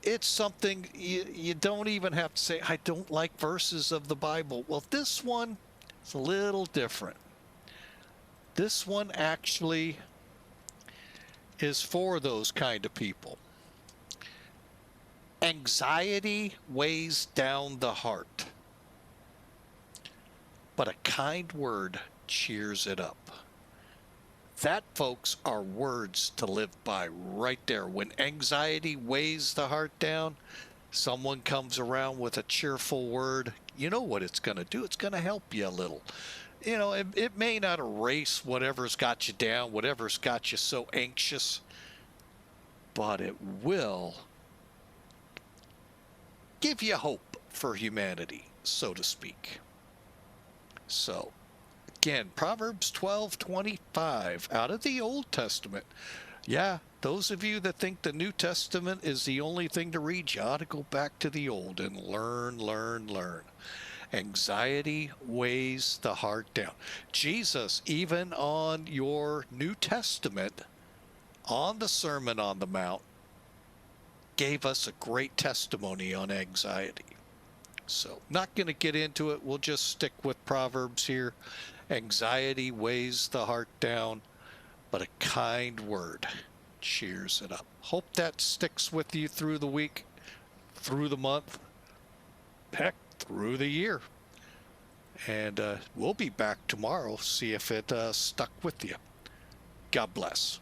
it's something you don't even have to say, I don't like verses of the Bible. Well, this one is a little different. This one actually is for those kind of people. Anxiety weighs down the heart, but a kind word cheers it up. That, folks, are words to live by right there. When anxiety weighs the heart down, someone comes around with a cheerful word. You know what it's going to do? It's going to help you a little. It may not erase whatever's got you down, whatever's got you so anxious, but it will give you hope for humanity, so to speak. So, again, Proverbs 12:25 out of the Old Testament. Yeah, those of you that think the New Testament is the only thing to read, you ought to go back to the Old and learn. Anxiety weighs the heart down. Jesus, even on your New Testament, on the Sermon on the Mount, gave us a great testimony on anxiety. So, not going to get into it. We'll just stick with Proverbs here. Anxiety weighs the heart down, but a kind word cheers it up. Hope that sticks with you through the week, through the month, heck, through the year. And we'll be back tomorrow, see if it stuck with you. God bless.